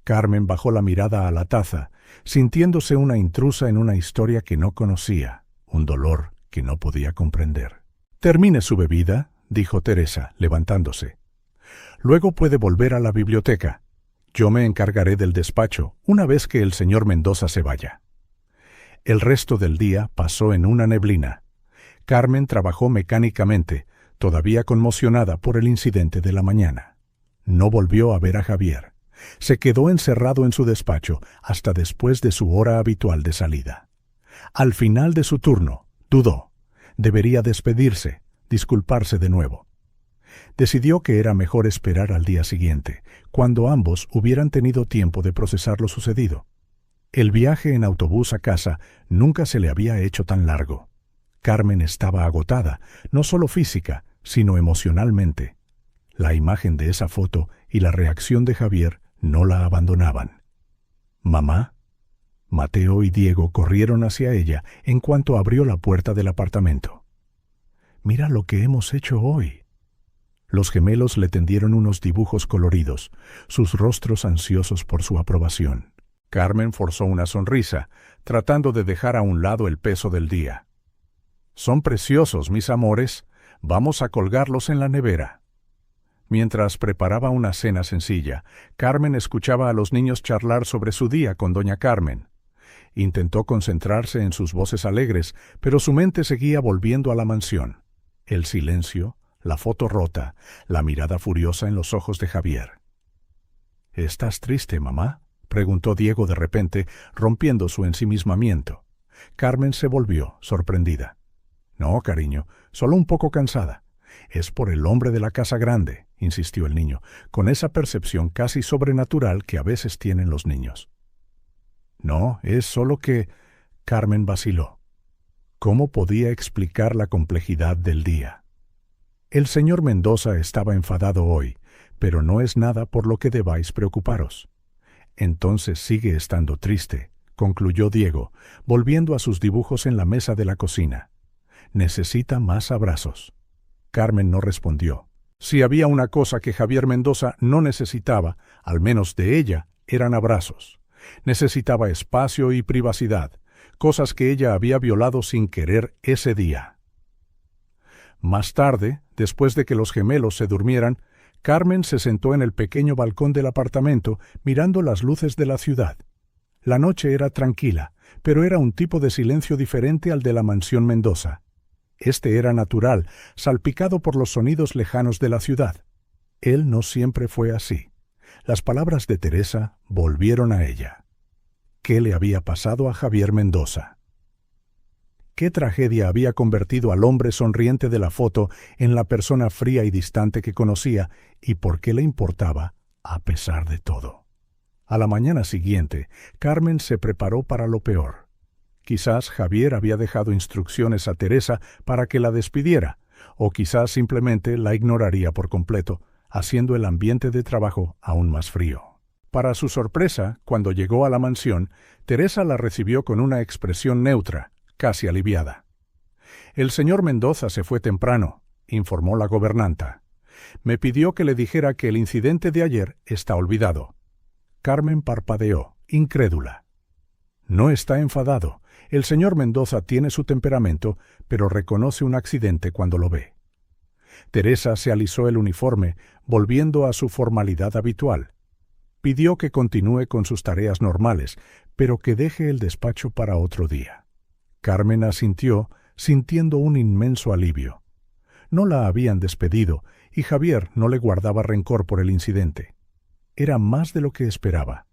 Carmen bajó la mirada a la taza, sintiéndose una intrusa en una historia que no conocía, un dolor que no podía comprender. Termine su bebida, dijo Teresa, levantándose. Luego puede volver a la biblioteca. Yo me encargaré del despacho una vez que el señor Mendoza se vaya. El resto del día pasó en una neblina. Carmen trabajó mecánicamente, todavía conmocionada por el incidente de la mañana. No volvió a ver a Javier. Se quedó encerrado en su despacho hasta después de su hora habitual de salida. Al final de su turno, dudó. Debería despedirse, disculparse de nuevo. Decidió que era mejor esperar al día siguiente, cuando ambos hubieran tenido tiempo de procesar lo sucedido. El viaje en autobús a casa nunca se le había hecho tan largo. Carmen estaba agotada, no solo física, sino emocionalmente. La imagen de esa foto y la reacción de Javier no la abandonaban. «¿Mamá?» Mateo y Diego corrieron hacia ella en cuanto abrió la puerta del apartamento. «Mira lo que hemos hecho hoy». Los gemelos le tendieron unos dibujos coloridos, sus rostros ansiosos por su aprobación. Carmen forzó una sonrisa, tratando de dejar a un lado el peso del día. «Son preciosos, mis amores. Vamos a colgarlos en la nevera». Mientras preparaba una cena sencilla, Carmen escuchaba a los niños charlar sobre su día con doña Carmen. Intentó concentrarse en sus voces alegres, pero su mente seguía volviendo a la mansión. El silencio, la foto rota, la mirada furiosa en los ojos de Javier. «¿Estás triste, mamá?», preguntó Diego de repente, rompiendo su ensimismamiento. Carmen se volvió, sorprendida. «No, cariño, solo un poco cansada». «Es por el hombre de la casa grande», insistió el niño, con esa percepción casi sobrenatural que a veces tienen los niños. «No, es solo que...» Carmen vaciló. ¿Cómo podía explicar la complejidad del día? El señor Mendoza estaba enfadado hoy, pero no es nada por lo que debáis preocuparos. Entonces sigue estando triste, concluyó Diego, volviendo a sus dibujos en la mesa de la cocina. Necesita más abrazos. Carmen no respondió. Si había una cosa que Javier Mendoza no necesitaba, al menos de ella, eran abrazos. Necesitaba espacio y privacidad, cosas que ella había violado sin querer ese día. Más tarde, después de que los gemelos se durmieran, Carmen se sentó en el pequeño balcón del apartamento mirando las luces de la ciudad. La noche era tranquila, pero era un tipo de silencio diferente al de la mansión Mendoza. Este era natural, salpicado por los sonidos lejanos de la ciudad. Él no siempre fue así. Las palabras de Teresa volvieron a ella. ¿Qué le había pasado a Javier Mendoza? ¿Qué tragedia había convertido al hombre sonriente de la foto en la persona fría y distante que conocía, y por qué le importaba, a pesar de todo? A la mañana siguiente, Carmen se preparó para lo peor. Quizás Javier había dejado instrucciones a Teresa para que la despidiera, o quizás simplemente la ignoraría por completo, haciendo el ambiente de trabajo aún más frío. Para su sorpresa, cuando llegó a la mansión, Teresa la recibió con una expresión neutra, casi aliviada. «El señor Mendoza se fue temprano», informó la gobernanta. «Me pidió que le dijera que el incidente de ayer está olvidado». Carmen parpadeó, incrédula. «No está enfadado. El señor Mendoza tiene su temperamento, pero reconoce un accidente cuando lo ve». Teresa se alisó el uniforme, volviendo a su formalidad habitual. Pidió que continúe con sus tareas normales, pero que deje el despacho para otro día. Carmen asintió, sintiendo un inmenso alivio. No la habían despedido y Javier no le guardaba rencor por el incidente. Era más de lo que esperaba.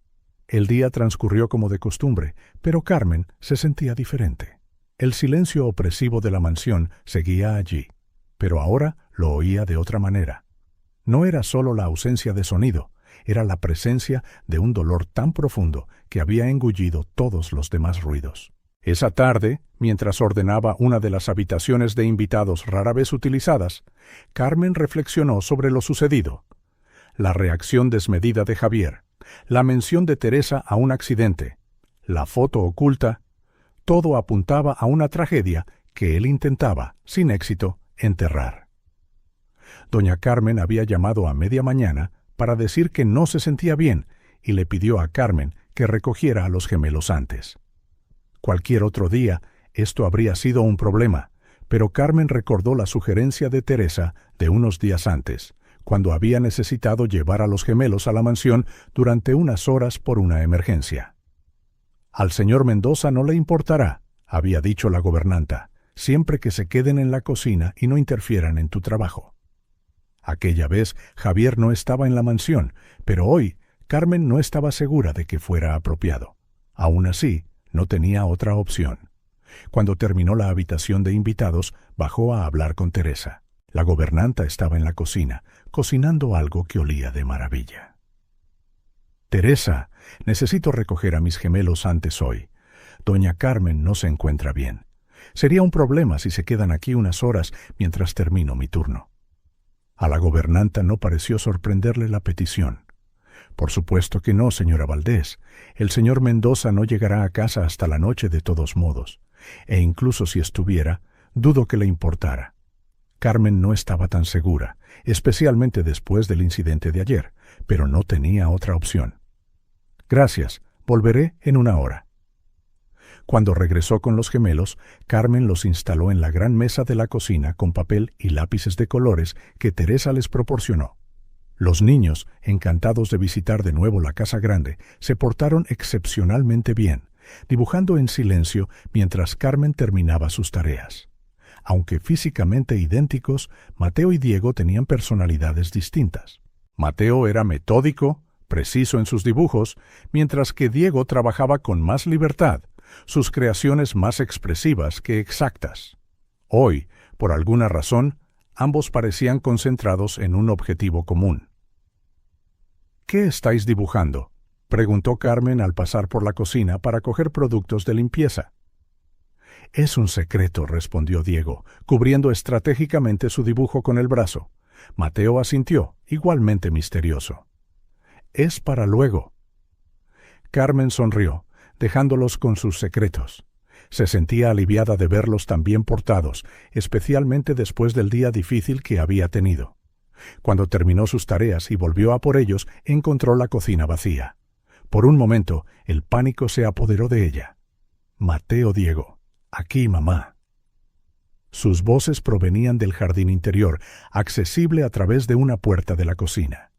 El día transcurrió como de costumbre, pero Carmen se sentía diferente. El silencio opresivo de la mansión seguía allí, pero ahora lo oía de otra manera. No era solo la ausencia de sonido, era la presencia de un dolor tan profundo que había engullido todos los demás ruidos. Esa tarde, mientras ordenaba una de las habitaciones de invitados rara vez utilizadas, Carmen reflexionó sobre lo sucedido. La reacción desmedida de Javier, la mención de Teresa a un accidente, la foto oculta, todo apuntaba a una tragedia que él intentaba, sin éxito, enterrar. Doña Carmen había llamado a media mañana para decir que no se sentía bien y le pidió a Carmen que recogiera a los gemelos antes. Cualquier otro día esto habría sido un problema, pero Carmen recordó la sugerencia de Teresa de unos días antes, cuando había necesitado llevar a los gemelos a la mansión durante unas horas por una emergencia. «Al señor Mendoza no le importará», había dicho la gobernanta, «siempre que se queden en la cocina y no interfieran en tu trabajo». Aquella vez Javier no estaba en la mansión, pero hoy Carmen no estaba segura de que fuera apropiado. Aún así, no tenía otra opción. Cuando terminó la habitación de invitados, bajó a hablar con Teresa. La gobernanta estaba en la cocina, cocinando algo que olía de maravilla. «Teresa, necesito recoger a mis gemelos antes hoy. Doña Carmen no se encuentra bien. Sería un problema si se quedan aquí unas horas mientras termino mi turno». A la gobernanta no pareció sorprenderle la petición. «Por supuesto que no, señora Valdés. El señor Mendoza no llegará a casa hasta la noche de todos modos, e incluso si estuviera, dudo que le importara». Carmen no estaba tan segura, especialmente después del incidente de ayer, pero no tenía otra opción. «Gracias, volveré en una hora». Cuando regresó con los gemelos, Carmen los instaló en la gran mesa de la cocina con papel y lápices de colores que Teresa les proporcionó. Los niños, encantados de visitar de nuevo la casa grande, se portaron excepcionalmente bien, dibujando en silencio mientras Carmen terminaba sus tareas. Aunque físicamente idénticos, Mateo y Diego tenían personalidades distintas. Mateo era metódico, preciso en sus dibujos, mientras que Diego trabajaba con más libertad, sus creaciones más expresivas que exactas. Hoy, por alguna razón, ambos parecían concentrados en un objetivo común. «¿Qué estáis dibujando?», preguntó Carmen al pasar por la cocina para coger productos de limpieza. «Es un secreto», respondió Diego, cubriendo estratégicamente su dibujo con el brazo. Mateo asintió, igualmente misterioso. «Es para luego». Carmen sonrió, dejándolos con sus secretos. Se sentía aliviada de verlos tan bien portados, especialmente después del día difícil que había tenido. Cuando terminó sus tareas y volvió a por ellos, encontró la cocina vacía. Por un momento, el pánico se apoderó de ella. «Mateo, Diego. Aquí, mamá». Sus voces provenían del jardín interior, accesible a través de una puerta de la cocina.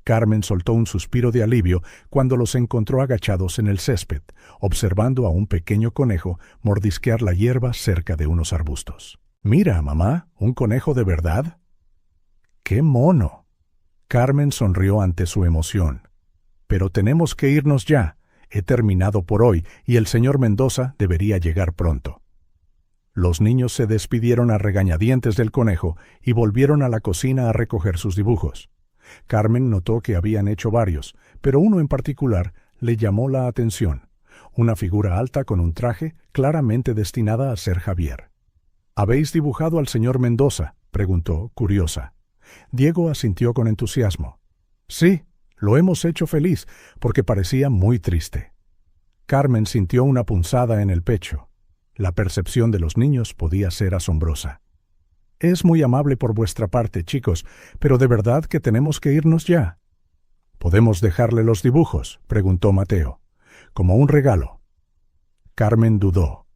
Carmen soltó un suspiro de alivio cuando los encontró agachados en el césped, observando a un pequeño conejo mordisquear la hierba cerca de unos arbustos. «Mira, mamá, ¿un conejo de verdad?» «¡Qué mono!». Carmen sonrió ante su emoción. «Pero tenemos que irnos ya. He terminado por hoy y el señor Mendoza debería llegar pronto». Los niños se despidieron a regañadientes del conejo y volvieron a la cocina a recoger sus dibujos. Carmen notó que habían hecho varios, pero uno en particular le llamó la atención. Una figura alta con un traje claramente destinada a ser Javier. «¿Habéis dibujado al señor Mendoza?», preguntó, curiosa. Diego asintió con entusiasmo. «Sí, lo hemos hecho feliz, porque parecía muy triste». Carmen sintió una punzada en el pecho. La percepción de los niños podía ser asombrosa. «Es muy amable por vuestra parte, chicos, pero de verdad que tenemos que irnos ya». «¿Podemos dejarle los dibujos?», preguntó Mateo. «Como un regalo». Carmen dudó.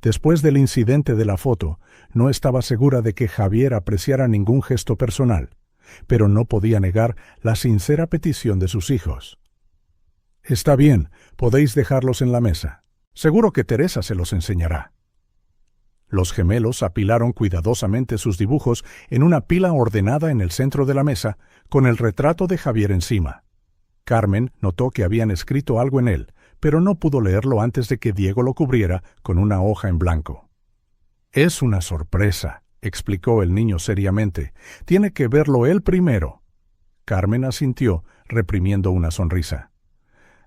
Después del incidente de la foto, no estaba segura de que Javier apreciara ningún gesto personal, pero no podía negar la sincera petición de sus hijos. «Está bien, podéis dejarlos en la mesa. Seguro que Teresa se los enseñará». Los gemelos apilaron cuidadosamente sus dibujos en una pila ordenada en el centro de la mesa, con el retrato de Javier encima. Carmen notó que habían escrito algo en él, pero no pudo leerlo antes de que Diego lo cubriera con una hoja en blanco. «Es una sorpresa», explicó el niño seriamente. «Tiene que verlo él primero». Carmen asintió, reprimiendo una sonrisa.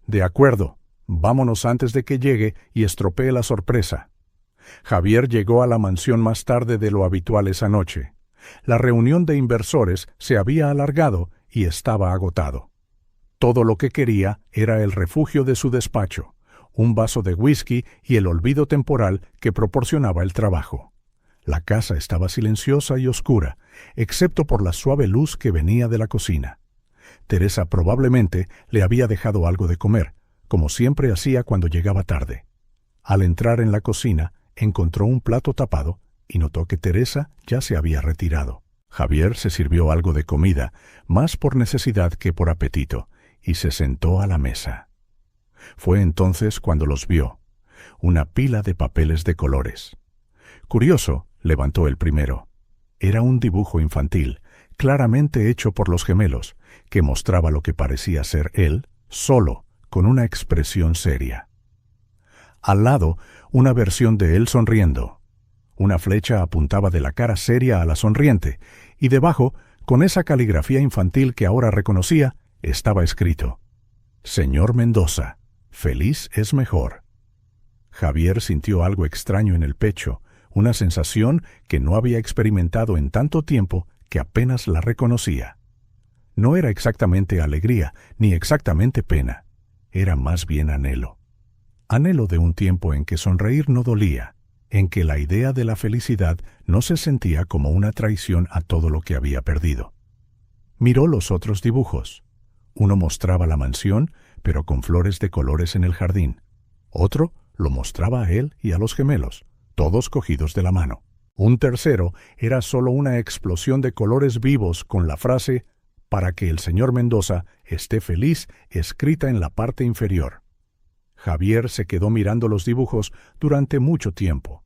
«De acuerdo, vámonos antes de que llegue y estropee la sorpresa». Javier llegó a la mansión más tarde de lo habitual esa noche. La reunión de inversores se había alargado y estaba agotado. Todo lo que quería era el refugio de su despacho, un vaso de whisky y el olvido temporal que proporcionaba el trabajo. La casa estaba silenciosa y oscura, excepto por la suave luz que venía de la cocina. Teresa probablemente le había dejado algo de comer, como siempre hacía cuando llegaba tarde. Al entrar en la cocina, encontró un plato tapado y notó que Teresa ya se había retirado. Javier se sirvió algo de comida, más por necesidad que por apetito, y se sentó a la mesa. Fue entonces cuando los vio, una pila de papeles de colores. Curioso, levantó el primero. Era un dibujo infantil, claramente hecho por los gemelos, que mostraba lo que parecía ser él, solo, con una expresión seria. Al lado, una versión de él sonriendo. Una flecha apuntaba de la cara seria a la sonriente, y debajo, con esa caligrafía infantil que ahora reconocía, estaba escrito: «Señor Mendoza, feliz es mejor». Javier sintió algo extraño en el pecho, una sensación que no había experimentado en tanto tiempo que apenas la reconocía. No era exactamente alegría, ni exactamente pena. Era más bien anhelo. Anhelo de un tiempo en que sonreír no dolía, en que la idea de la felicidad no se sentía como una traición a todo lo que había perdido. Miró los otros dibujos. Uno mostraba la mansión, pero con flores de colores en el jardín. Otro lo mostraba a él y a los gemelos, todos cogidos de la mano. Un tercero era solo una explosión de colores vivos con la frase «Para que el señor Mendoza esté feliz» escrita en la parte inferior. Javier se quedó mirando los dibujos durante mucho tiempo.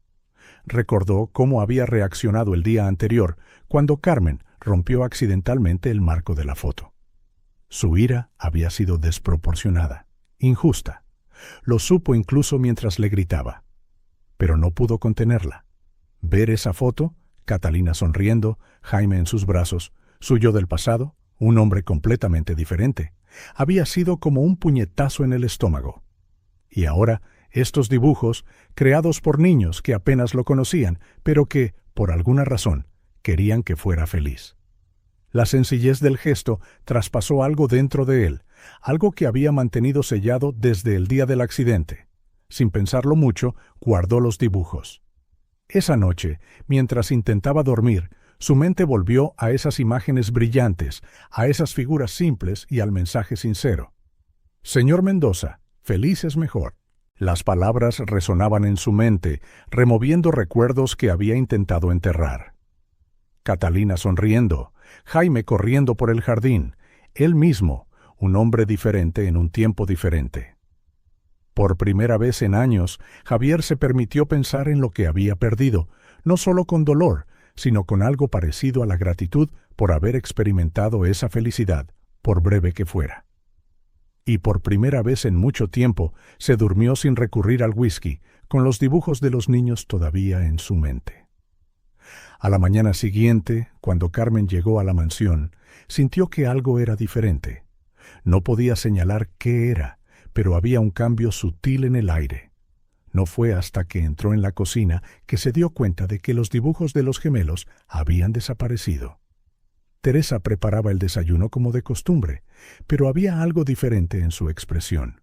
Recordó cómo había reaccionado el día anterior, cuando Carmen rompió accidentalmente el marco de la foto. Su ira había sido desproporcionada, injusta. Lo supo incluso mientras le gritaba. Pero no pudo contenerla. Ver esa foto, Catalina sonriendo, Jaime en sus brazos, su yo del pasado, un hombre completamente diferente, había sido como un puñetazo en el estómago. Y ahora, estos dibujos, creados por niños que apenas lo conocían, pero que, por alguna razón, querían que fuera feliz. La sencillez del gesto traspasó algo dentro de él, algo que había mantenido sellado desde el día del accidente. Sin pensarlo mucho, guardó los dibujos. Esa noche, mientras intentaba dormir, su mente volvió a esas imágenes brillantes, a esas figuras simples y al mensaje sincero. «Señor Mendoza, feliz es mejor». Las palabras resonaban en su mente, removiendo recuerdos que había intentado enterrar. Catalina sonriendo, Jaime corriendo por el jardín, él mismo, un hombre diferente en un tiempo diferente. Por primera vez en años, Javier se permitió pensar en lo que había perdido, no solo con dolor, sino con algo parecido a la gratitud por haber experimentado esa felicidad, por breve que fuera. Y por primera vez en mucho tiempo se durmió sin recurrir al whisky, con los dibujos de los niños todavía en su mente. A la mañana siguiente, cuando Carmen llegó a la mansión, sintió que algo era diferente. No podía señalar qué era, pero había un cambio sutil en el aire. No fue hasta que entró en la cocina que se dio cuenta de que los dibujos de los gemelos habían desaparecido. Teresa preparaba el desayuno como de costumbre, pero había algo diferente en su expresión.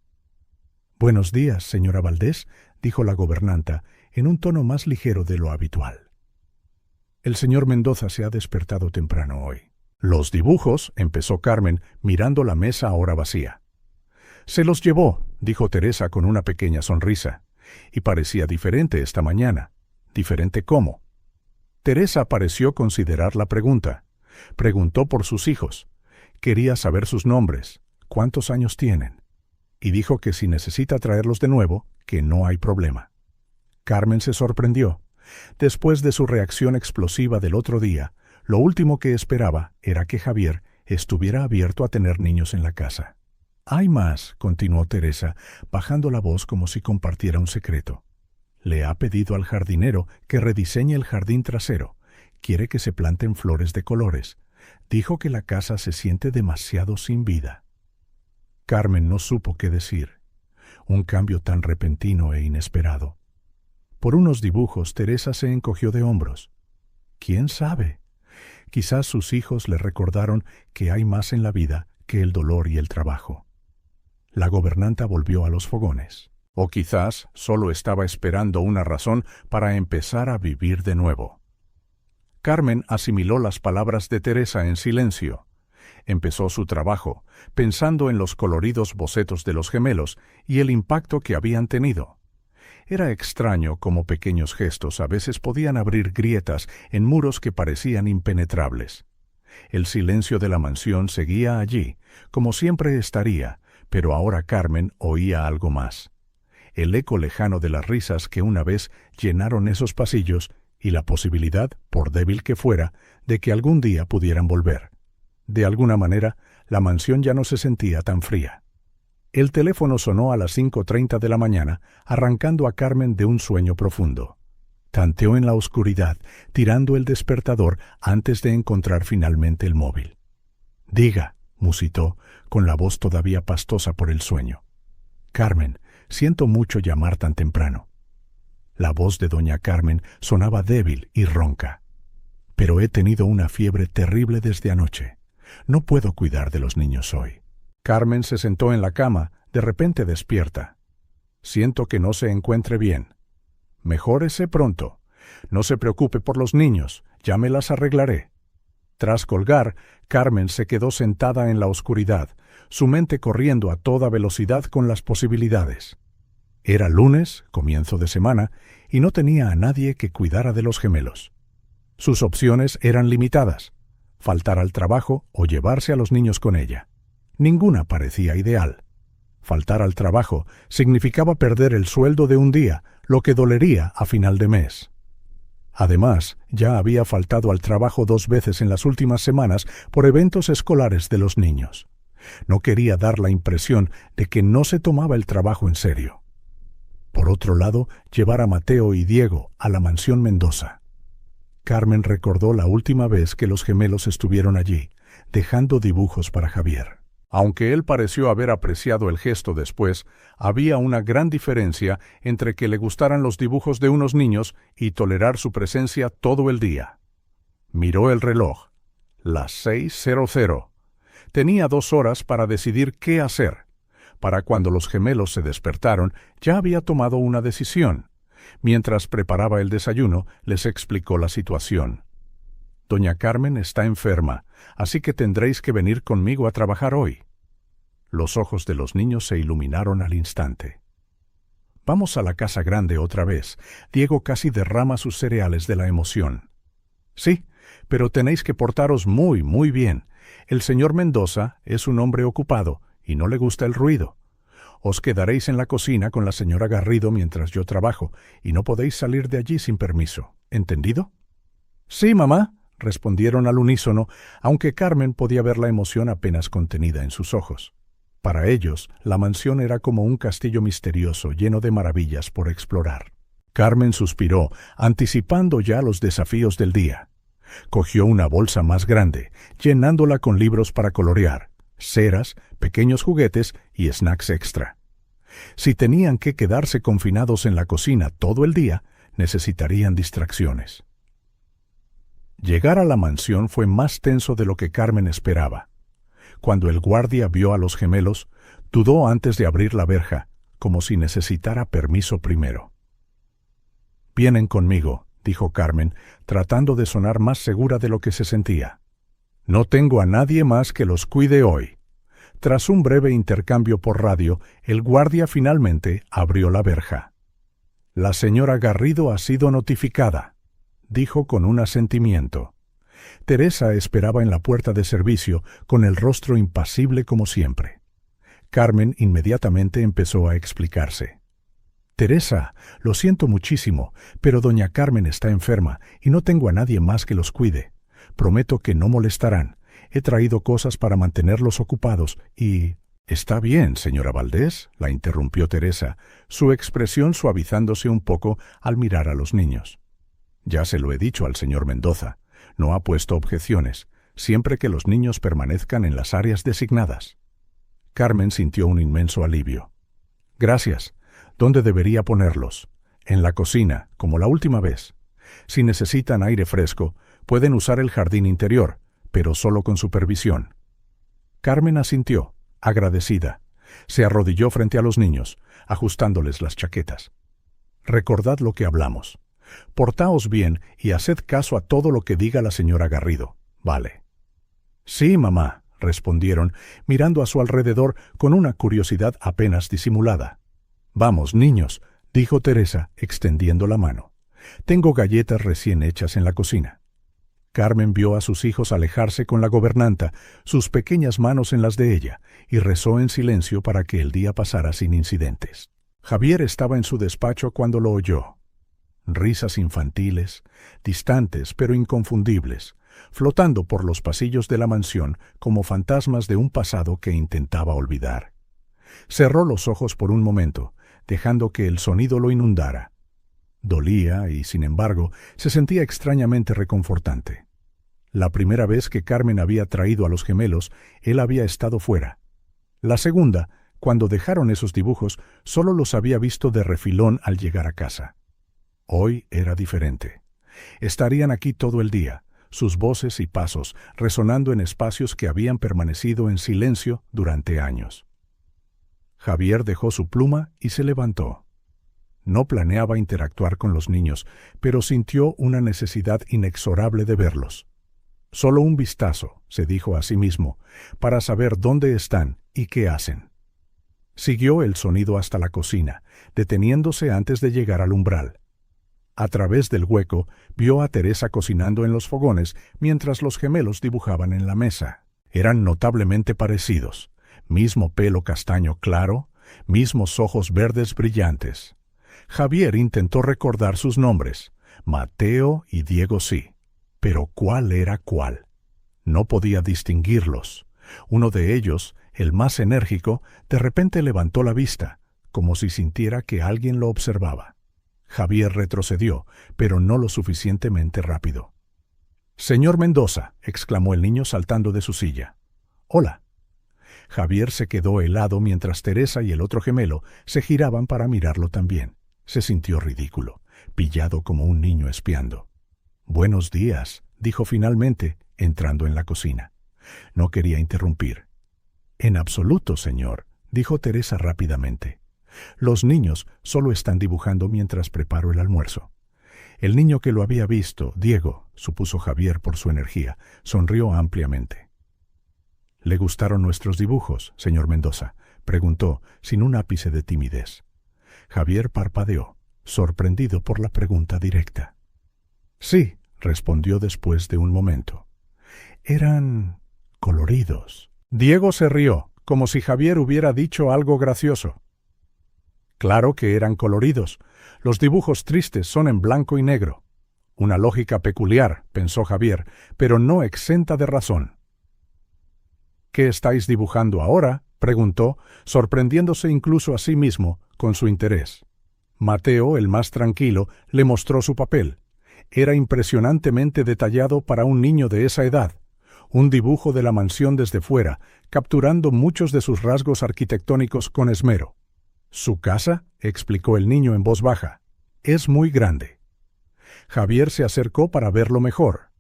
«Buenos días, señora Valdés», dijo la gobernanta, en un tono más ligero de lo habitual. «El señor Mendoza se ha despertado temprano hoy». «Los dibujos», empezó Carmen, mirando la mesa ahora vacía. «Se los llevó», dijo Teresa con una pequeña sonrisa, «y parecía diferente esta mañana». «¿Diferente cómo?» Teresa pareció considerar la pregunta. Preguntó por sus hijos. Quería saber sus nombres, cuántos años tienen. Y dijo que si necesita traerlos de nuevo, que no hay problema. Carmen se sorprendió. Después de su reacción explosiva del otro día, lo último que esperaba era que Javier estuviera abierto a tener niños en la casa. «Hay más», continuó Teresa, bajando la voz como si compartiera un secreto. «Le ha pedido al jardinero que rediseñe el jardín trasero. Quiere que se planten flores de colores. Dijo que la casa se siente demasiado sin vida». Carmen no supo qué decir. Un cambio tan repentino e inesperado. Por unos dibujos, Teresa se encogió de hombros. ¿Quién sabe? Quizás sus hijos le recordaron que hay más en la vida que el dolor y el trabajo. La gobernanta volvió a los fogones. O quizás solo estaba esperando una razón para empezar a vivir de nuevo. Carmen asimiló las palabras de Teresa en silencio. Empezó su trabajo, pensando en los coloridos bocetos de los gemelos y el impacto que habían tenido. Era extraño cómo pequeños gestos a veces podían abrir grietas en muros que parecían impenetrables. El silencio de la mansión seguía allí, como siempre estaría, pero ahora Carmen oía algo más. El eco lejano de las risas que una vez llenaron esos pasillos y la posibilidad, por débil que fuera, de que algún día pudieran volver. De alguna manera, la mansión ya no se sentía tan fría. El teléfono sonó a las 5:30 de la mañana, arrancando a Carmen de un sueño profundo. Tanteó en la oscuridad, tirando el despertador antes de encontrar finalmente el móvil. «Diga», musitó, con la voz todavía pastosa por el sueño. «Carmen, siento mucho llamar tan temprano». La voz de doña Carmen sonaba débil y ronca. «Pero he tenido una fiebre terrible desde anoche. No puedo cuidar de los niños hoy». Carmen se sentó en la cama, de repente despierta. «Siento que no se encuentre bien». «Mejórese pronto. No se preocupe por los niños, ya me las arreglaré». Tras colgar, Carmen se quedó sentada en la oscuridad, su mente corriendo a toda velocidad con las posibilidades. Era lunes, comienzo de semana, y no tenía a nadie que cuidara de los gemelos. Sus opciones eran limitadas: faltar al trabajo o llevarse a los niños con ella. Ninguna parecía ideal. Faltar al trabajo significaba perder el sueldo de un día, lo que dolería a final de mes. Además, ya había faltado al trabajo 2 veces en las últimas semanas por eventos escolares de los niños. No quería dar la impresión de que no se tomaba el trabajo en serio. Por otro lado, llevar a Mateo y Diego a la mansión Mendoza. Carmen recordó la última vez que los gemelos estuvieron allí, dejando dibujos para Javier. Aunque él pareció haber apreciado el gesto después, había una gran diferencia entre que le gustaran los dibujos de unos niños y tolerar su presencia todo el día. Miró el reloj. Las 6:00. Tenía 2 horas para decidir qué hacer. Para cuando los gemelos se despertaron, ya había tomado una decisión. Mientras preparaba el desayuno, les explicó la situación. «Doña Carmen está enferma, así que tendréis que venir conmigo a trabajar hoy». Los ojos de los niños se iluminaron al instante. «Vamos a la casa grande otra vez». Diego casi derrama sus cereales de la emoción. «Sí, pero tenéis que portaros muy, muy bien. El señor Mendoza es un hombre ocupado y no le gusta el ruido. Os quedaréis en la cocina con la señora Garrido mientras yo trabajo y no podéis salir de allí sin permiso. ¿Entendido?» «Sí, mamá», respondieron al unísono, aunque Carmen podía ver la emoción apenas contenida en sus ojos. Para ellos, la mansión era como un castillo misterioso lleno de maravillas por explorar. Carmen suspiró, anticipando ya los desafíos del día. Cogió una bolsa más grande, llenándola con libros para colorear, ceras, pequeños juguetes y snacks extra. Si tenían que quedarse confinados en la cocina todo el día, necesitarían distracciones. Llegar a la mansión fue más tenso de lo que Carmen esperaba. Cuando el guardia vio a los gemelos, dudó antes de abrir la verja, como si necesitara permiso primero. «Vienen conmigo», dijo Carmen, tratando de sonar más segura de lo que se sentía. «No tengo a nadie más que los cuide hoy». Tras un breve intercambio por radio, el guardia finalmente abrió la verja. «La señora Garrido ha sido notificada», dijo con un asentimiento. Teresa esperaba en la puerta de servicio, con el rostro impasible como siempre. Carmen inmediatamente empezó a explicarse. Teresa, lo siento muchísimo, pero doña Carmen está enferma y no tengo a nadie más que los cuide. Prometo que no molestarán. He traído cosas para mantenerlos ocupados y... «Está bien, señora Valdés», la interrumpió Teresa, su expresión suavizándose un poco al mirar a los niños. «Ya se lo he dicho al señor Mendoza. No ha puesto objeciones, siempre que los niños permanezcan en las áreas designadas». Carmen sintió un inmenso alivio. «Gracias. ¿Dónde debería ponerlos?» «En la cocina, como la última vez. Si necesitan aire fresco, pueden usar el jardín interior, pero solo con supervisión». Carmen asintió, agradecida. Se arrodilló frente a los niños, ajustándoles las chaquetas. «Recordad lo que hablamos. Portaos bien y haced caso a todo lo que diga la señora Garrido. ¿Vale?» «Sí, mamá», respondieron, mirando a su alrededor con una curiosidad apenas disimulada. «Vamos, niños», dijo Teresa, extendiendo la mano. «Tengo galletas recién hechas en la cocina». Carmen vio a sus hijos alejarse con la gobernanta, sus pequeñas manos en las de ella, y rezó en silencio para que el día pasara sin incidentes. Javier estaba en su despacho cuando lo oyó. Risas infantiles, distantes pero inconfundibles, flotando por los pasillos de la mansión como fantasmas de un pasado que intentaba olvidar. Cerró los ojos por un momento, dejando que el sonido lo inundara. Dolía y, sin embargo, se sentía extrañamente reconfortante. La primera vez que Carmen había traído a los gemelos, él había estado fuera. La segunda, cuando dejaron esos dibujos, solo los había visto de refilón al llegar a casa. Hoy era diferente. Estarían aquí todo el día, sus voces y pasos resonando en espacios que habían permanecido en silencio durante años. Javier dejó su pluma y se levantó. No planeaba interactuar con los niños, pero sintió una necesidad inexorable de verlos. Solo un vistazo, se dijo a sí mismo, para saber dónde están y qué hacen. Siguió el sonido hasta la cocina, deteniéndose antes de llegar al umbral. A través del hueco vio a Teresa cocinando en los fogones mientras los gemelos dibujaban en la mesa. Eran notablemente parecidos, mismo pelo castaño claro, mismos ojos verdes brillantes. Javier intentó recordar sus nombres, Mateo y Diego sí, pero ¿cuál era cuál? No podía distinguirlos. Uno de ellos, el más enérgico, de repente levantó la vista, como si sintiera que alguien lo observaba. Javier retrocedió, pero no lo suficientemente rápido. «Señor Mendoza», exclamó el niño saltando de su silla. «Hola». Javier se quedó helado mientras Teresa y el otro gemelo se giraban para mirarlo también. Se sintió ridículo, pillado como un niño espiando. «Buenos días», dijo finalmente, entrando en la cocina. No quería interrumpir. «En absoluto, señor», dijo Teresa rápidamente. «Los niños solo están dibujando mientras preparo el almuerzo». El niño que lo había visto, Diego, supuso Javier por su energía, sonrió ampliamente. «¿Le gustaron nuestros dibujos, señor Mendoza?», preguntó, sin un ápice de timidez. Javier parpadeó, sorprendido por la pregunta directa. «Sí», respondió después de un momento. «Eran coloridos». Diego se rió, como si Javier hubiera dicho algo gracioso. «Claro que eran coloridos. Los dibujos tristes son en blanco y negro». Una lógica peculiar, pensó Javier, pero no exenta de razón. «¿Qué estáis dibujando ahora?», preguntó, sorprendiéndose incluso a sí mismo con su interés. Mateo, el más tranquilo, le mostró su papel. Era impresionantemente detallado para un niño de esa edad. Un dibujo de la mansión desde fuera, capturando muchos de sus rasgos arquitectónicos con esmero. «¿Su casa?», explicó el niño en voz baja. «Es muy grande». Javier se acercó para verlo mejor.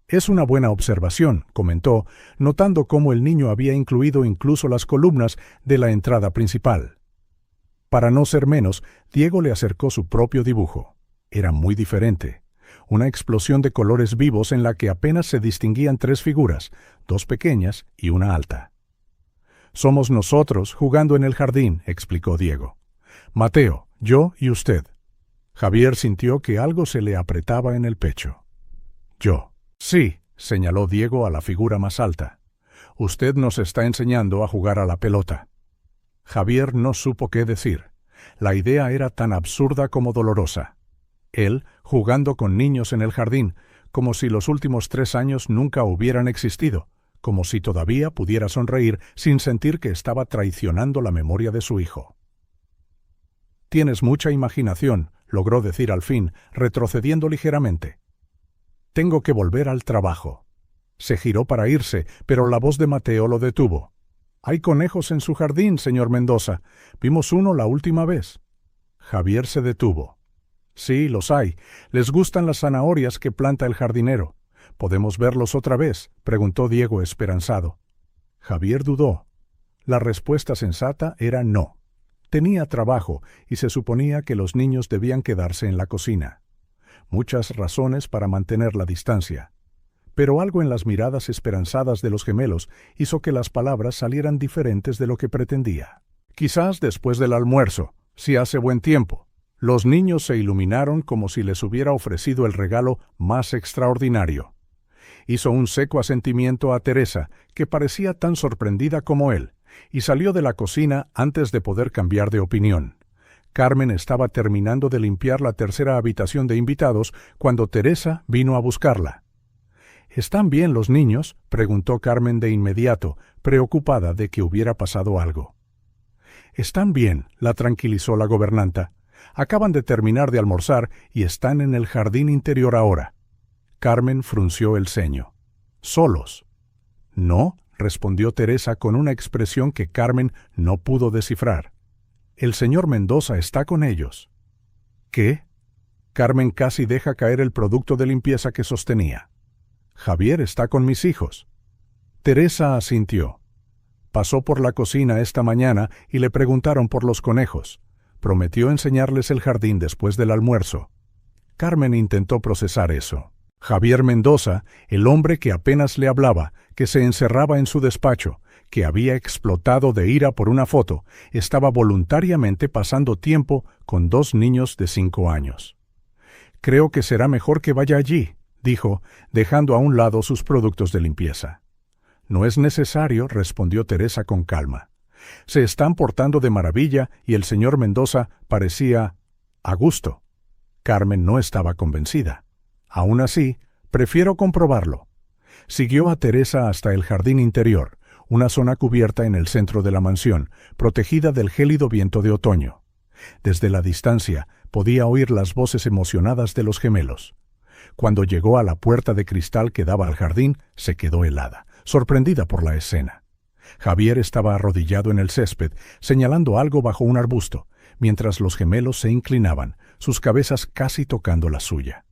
«Es una buena observación», comentó, notando cómo el niño había incluido incluso las columnas de la entrada principal. Para no ser menos, Diego le acercó su propio dibujo. Era muy diferente. Una explosión de colores vivos en la que apenas se distinguían tres figuras, dos pequeñas y una alta. «Somos nosotros jugando en el jardín», explicó Diego. «Mateo, yo y usted». Javier sintió que algo se le apretaba en el pecho. «Yo». «Sí», señaló Diego a la figura más alta. «Usted nos está enseñando a jugar a la pelota». Javier no supo qué decir. La idea era tan absurda como dolorosa. Él, jugando con niños en el jardín, como si los últimos 3 años nunca hubieran existido, como si todavía pudiera sonreír sin sentir que estaba traicionando la memoria de su hijo. «Tienes mucha imaginación», logró decir al fin, retrocediendo ligeramente. «Tengo que volver al trabajo». Se giró para irse, pero la voz de Mateo lo detuvo. «Hay conejos en su jardín, señor Mendoza. Vimos uno la última vez». Javier se detuvo. «Sí, los hay. Les gustan las zanahorias que planta el jardinero. ¿Podemos verlos otra vez?», preguntó Diego esperanzado. Javier dudó. La respuesta sensata era no. Tenía trabajo y se suponía que los niños debían quedarse en la cocina. Muchas razones para mantener la distancia. Pero algo en las miradas esperanzadas de los gemelos hizo que las palabras salieran diferentes de lo que pretendía. «Quizás después del almuerzo, si hace buen tiempo». Los niños se iluminaron como si les hubiera ofrecido el regalo más extraordinario. Hizo un seco asentimiento a Teresa, que parecía tan sorprendida como él, y salió de la cocina antes de poder cambiar de opinión. Carmen estaba terminando de limpiar la tercera habitación de invitados cuando Teresa vino a buscarla. «¿Están bien los niños?», preguntó Carmen de inmediato, preocupada de que hubiera pasado algo. «Están bien», la tranquilizó la gobernanta. «Acaban de terminar de almorzar y están en el jardín interior ahora». Carmen frunció el ceño. «¿Solos?». «No», respondió Teresa con una expresión que Carmen no pudo descifrar. «El señor Mendoza está con ellos». «¿Qué?». Carmen casi deja caer el producto de limpieza que sostenía. «Javier está con mis hijos». Teresa asintió. «Pasó por la cocina esta mañana y le preguntaron por los conejos. Prometió enseñarles el jardín después del almuerzo». Carmen intentó procesar eso. Javier Mendoza, el hombre que apenas le hablaba, que se encerraba en su despacho, que había explotado de ira por una foto, estaba voluntariamente pasando tiempo con 2 niños de 5 años. «Creo que será mejor que vaya allí», dijo, dejando a un lado sus productos de limpieza. «No es necesario», respondió Teresa con calma. «Se están portando de maravilla y el señor Mendoza parecía a gusto». Carmen no estaba convencida. «Aún así, prefiero comprobarlo». Siguió a Teresa hasta el jardín interior, una zona cubierta en el centro de la mansión, protegida del gélido viento de otoño. Desde la distancia podía oír las voces emocionadas de los gemelos. Cuando llegó a la puerta de cristal que daba al jardín, se quedó helada, sorprendida por la escena. Javier estaba arrodillado en el césped, señalando algo bajo un arbusto, mientras los gemelos se inclinaban, sus cabezas casi tocando la suya.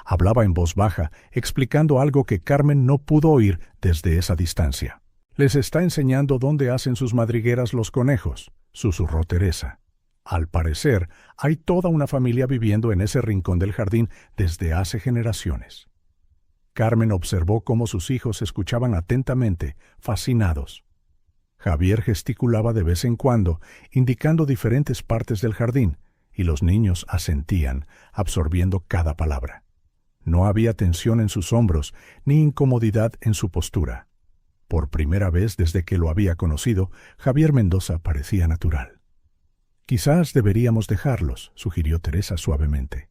Hablaba en voz baja, explicando algo que Carmen no pudo oír desde esa distancia. «Les está enseñando dónde hacen sus madrigueras los conejos», susurró Teresa. «Al parecer, hay toda una familia viviendo en ese rincón del jardín desde hace generaciones». Carmen observó cómo sus hijos escuchaban atentamente, fascinados. Javier gesticulaba de vez en cuando, indicando diferentes partes del jardín, y los niños asentían, absorbiendo cada palabra. No había tensión en sus hombros, ni incomodidad en su postura. Por primera vez desde que lo había conocido, Javier Mendoza parecía natural. «Quizás deberíamos dejarlos», sugirió Teresa suavemente.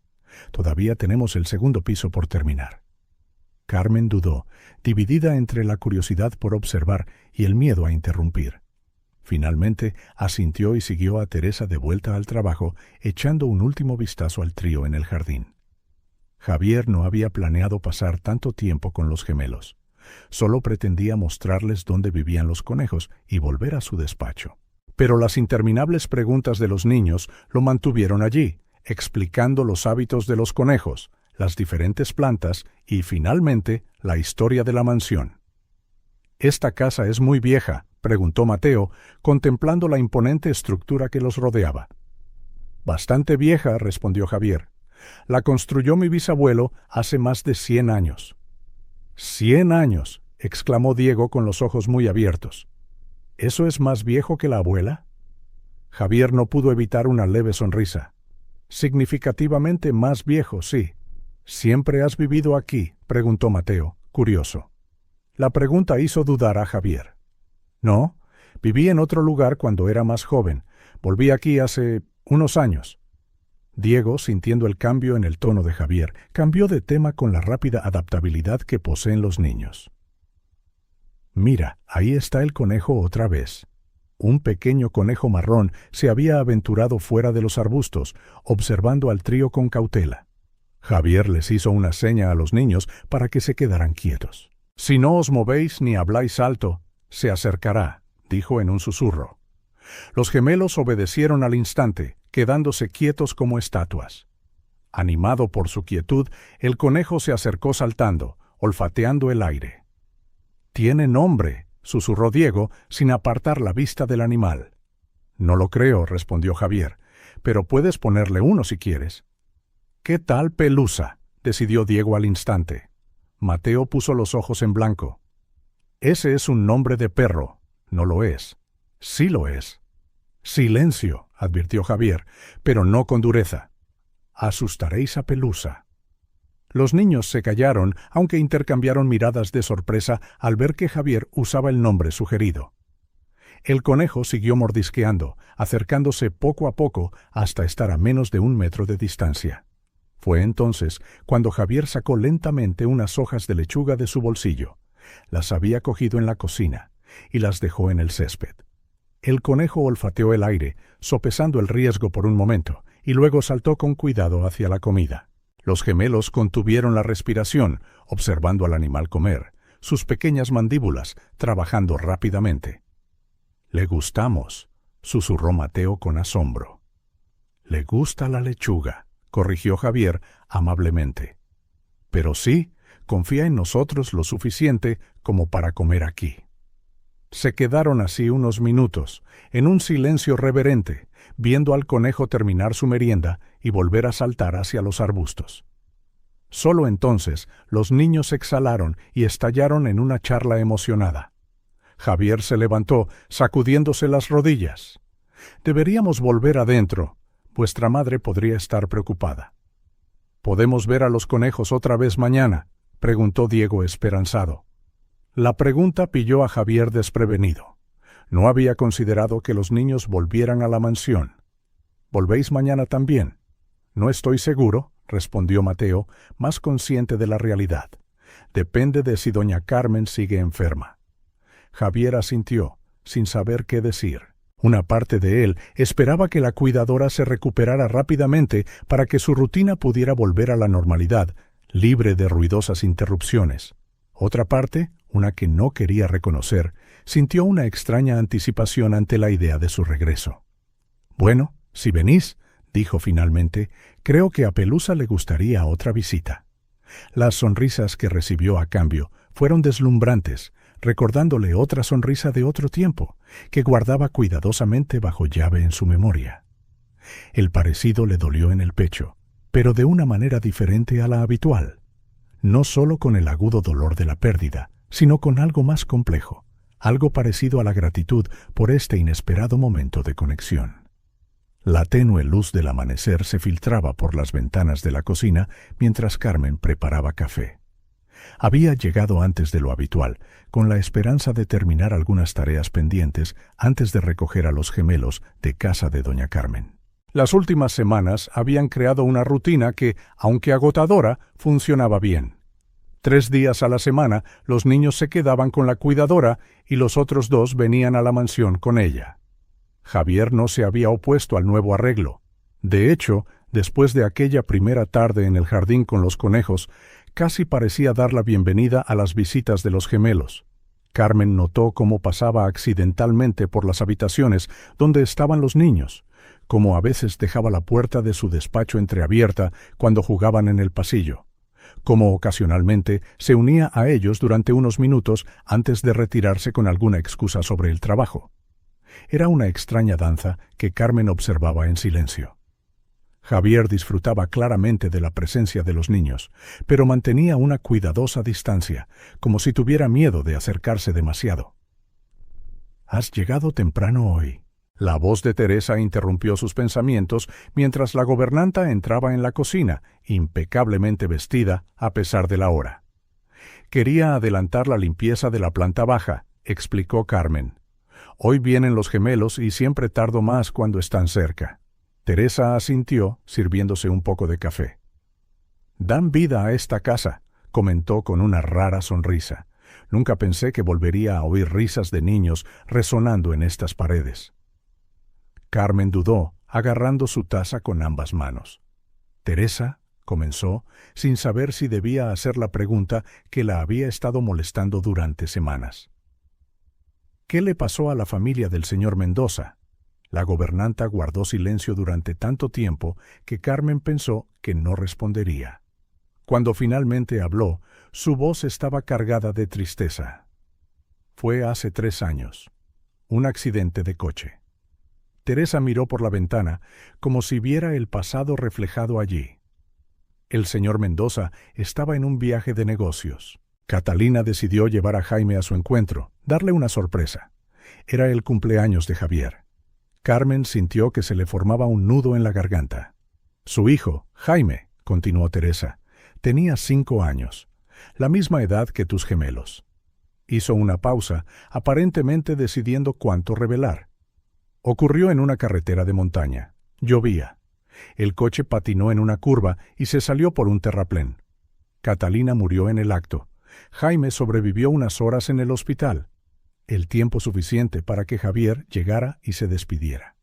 «Todavía tenemos el segundo piso por terminar». Carmen dudó, dividida entre la curiosidad por observar y el miedo a interrumpir. Finalmente asintió y siguió a Teresa de vuelta al trabajo, echando un último vistazo al trío en el jardín. Javier no había planeado pasar tanto tiempo con los gemelos. Solo pretendía mostrarles dónde vivían los conejos y volver a su despacho. Pero las interminables preguntas de los niños lo mantuvieron allí, explicando los hábitos de los conejos, las diferentes plantas y, finalmente, la historia de la mansión. «¿Esta casa es muy vieja?», preguntó Mateo, contemplando la imponente estructura que los rodeaba. «Bastante vieja», respondió Javier. «La construyó mi bisabuelo hace más de 100 años». «¡100 años!», exclamó Diego con los ojos muy abiertos. «¿Eso es más viejo que la abuela?». Javier no pudo evitar una leve sonrisa. «Significativamente más viejo, sí». «¿Siempre has vivido aquí?», preguntó Mateo, curioso. La pregunta hizo dudar a Javier. «No, viví en otro lugar cuando era más joven. Volví aquí hace unos años. Diego, sintiendo el cambio en el tono de Javier, cambió de tema con la rápida adaptabilidad que poseen los niños. Mira, ahí está el conejo otra vez. Un pequeño conejo marrón se había aventurado fuera de los arbustos, observando al trío con cautela. Javier les hizo una seña a los niños para que se quedaran quietos. «Si no os movéis ni habláis alto, se acercará», dijo en un susurro. Los gemelos obedecieron al instante, quedándose quietos como estatuas. Animado por su quietud, el conejo se acercó saltando, olfateando el aire. «Tiene nombre», susurró Diego, sin apartar la vista del animal. «No lo creo», respondió Javier, «pero puedes ponerle uno si quieres». «¿Qué tal Pelusa?», decidió Diego al instante. Mateo puso los ojos en blanco. «Ese es un nombre de perro». «No lo es». «Sí lo es». «Silencio», advirtió Javier, pero no con dureza. «Asustaréis a Pelusa». Los niños se callaron, aunque intercambiaron miradas de sorpresa al ver que Javier usaba el nombre sugerido. El conejo siguió mordisqueando, acercándose poco a poco hasta estar a menos de 1 metro de distancia. Fue entonces cuando Javier sacó lentamente unas hojas de lechuga de su bolsillo. Las había cogido en la cocina y las dejó en el césped. El conejo olfateó el aire, sopesando el riesgo por un momento, y luego saltó con cuidado hacia la comida. Los gemelos contuvieron la respiración, observando al animal comer, sus pequeñas mandíbulas trabajando rápidamente. «Le gustamos», susurró Mateo con asombro. «Le gusta la lechuga», corrigió Javier amablemente. «Pero sí, confía en nosotros lo suficiente como para comer aquí». Se quedaron así unos minutos, en un silencio reverente, viendo al conejo terminar su merienda y volver a saltar hacia los arbustos. Solo entonces los niños exhalaron y estallaron en una charla emocionada. Javier se levantó, sacudiéndose las rodillas. «Deberíamos volver adentro. Vuestra madre podría estar preocupada». «¿Podemos ver a los conejos otra vez mañana?», preguntó Diego esperanzado. La pregunta pilló a Javier desprevenido. No había considerado que los niños volvieran a la mansión. «¿Volvéis mañana también?» «No estoy seguro», respondió Mateo, más consciente de la realidad. «Depende de si doña Carmen sigue enferma». Javier asintió, sin saber qué decir. Una parte de él esperaba que la cuidadora se recuperara rápidamente para que su rutina pudiera volver a la normalidad, libre de ruidosas interrupciones. Otra parte, una que no quería reconocer, sintió una extraña anticipación ante la idea de su regreso. «Bueno, si venís», dijo finalmente, «creo que a Pelusa le gustaría otra visita». Las sonrisas que recibió a cambio fueron deslumbrantes, recordándole otra sonrisa de otro tiempo, que guardaba cuidadosamente bajo llave en su memoria. El parecido le dolió en el pecho, pero de una manera diferente a la habitual. No solo con el agudo dolor de la pérdida, sino con algo más complejo, algo parecido a la gratitud por este inesperado momento de conexión. La tenue luz del amanecer se filtraba por las ventanas de la cocina mientras Carmen preparaba café. Había llegado antes de lo habitual, con la esperanza de terminar algunas tareas pendientes antes de recoger a los gemelos de casa de doña Carmen. Las últimas semanas habían creado una rutina que, aunque agotadora, funcionaba bien. 3 días a la semana los niños se quedaban con la cuidadora y los otros 2 venían a la mansión con ella. Javier no se había opuesto al nuevo arreglo. De hecho, después de aquella primera tarde en el jardín con los conejos, casi parecía dar la bienvenida a las visitas de los gemelos. Carmen notó cómo pasaba accidentalmente por las habitaciones donde estaban los niños, cómo a veces dejaba la puerta de su despacho entreabierta cuando jugaban en el pasillo, cómo ocasionalmente se unía a ellos durante unos minutos antes de retirarse con alguna excusa sobre el trabajo. Era una extraña danza que Carmen observaba en silencio. Javier disfrutaba claramente de la presencia de los niños, pero mantenía una cuidadosa distancia, como si tuviera miedo de acercarse demasiado. «Has llegado temprano hoy». La voz de Teresa interrumpió sus pensamientos mientras la gobernanta entraba en la cocina, impecablemente vestida a pesar de la hora. «Quería adelantar la limpieza de la planta baja», explicó Carmen. «Hoy vienen los gemelos y siempre tardo más cuando están cerca». Teresa asintió, sirviéndose un poco de café. «Dan vida a esta casa», comentó con una rara sonrisa. «Nunca pensé que volvería a oír risas de niños resonando en estas paredes». Carmen dudó, agarrando su taza con ambas manos. «Teresa», comenzó, sin saber si debía hacer la pregunta que la había estado molestando durante semanas. «¿Qué le pasó a la familia del señor Mendoza?». La gobernanta guardó silencio durante tanto tiempo que Carmen pensó que no respondería. Cuando finalmente habló, su voz estaba cargada de tristeza. «Fue hace 3 años. Un accidente de coche». Teresa miró por la ventana, como si viera el pasado reflejado allí. El señor Mendoza estaba en un viaje de negocios. Catalina decidió llevar a Jaime a su encuentro, darle una sorpresa. Era el cumpleaños de Javier. Carmen sintió que se le formaba un nudo en la garganta. «Su hijo, Jaime», continuó Teresa, «tenía 5 años, la misma edad que tus gemelos». Hizo una pausa, aparentemente decidiendo cuánto revelar. Ocurrió en una carretera de montaña. Llovía. El coche patinó en una curva y se salió por un terraplén. Catalina murió en el acto. Jaime sobrevivió unas horas en el hospital, el tiempo suficiente para que Javier llegara y se despidiera.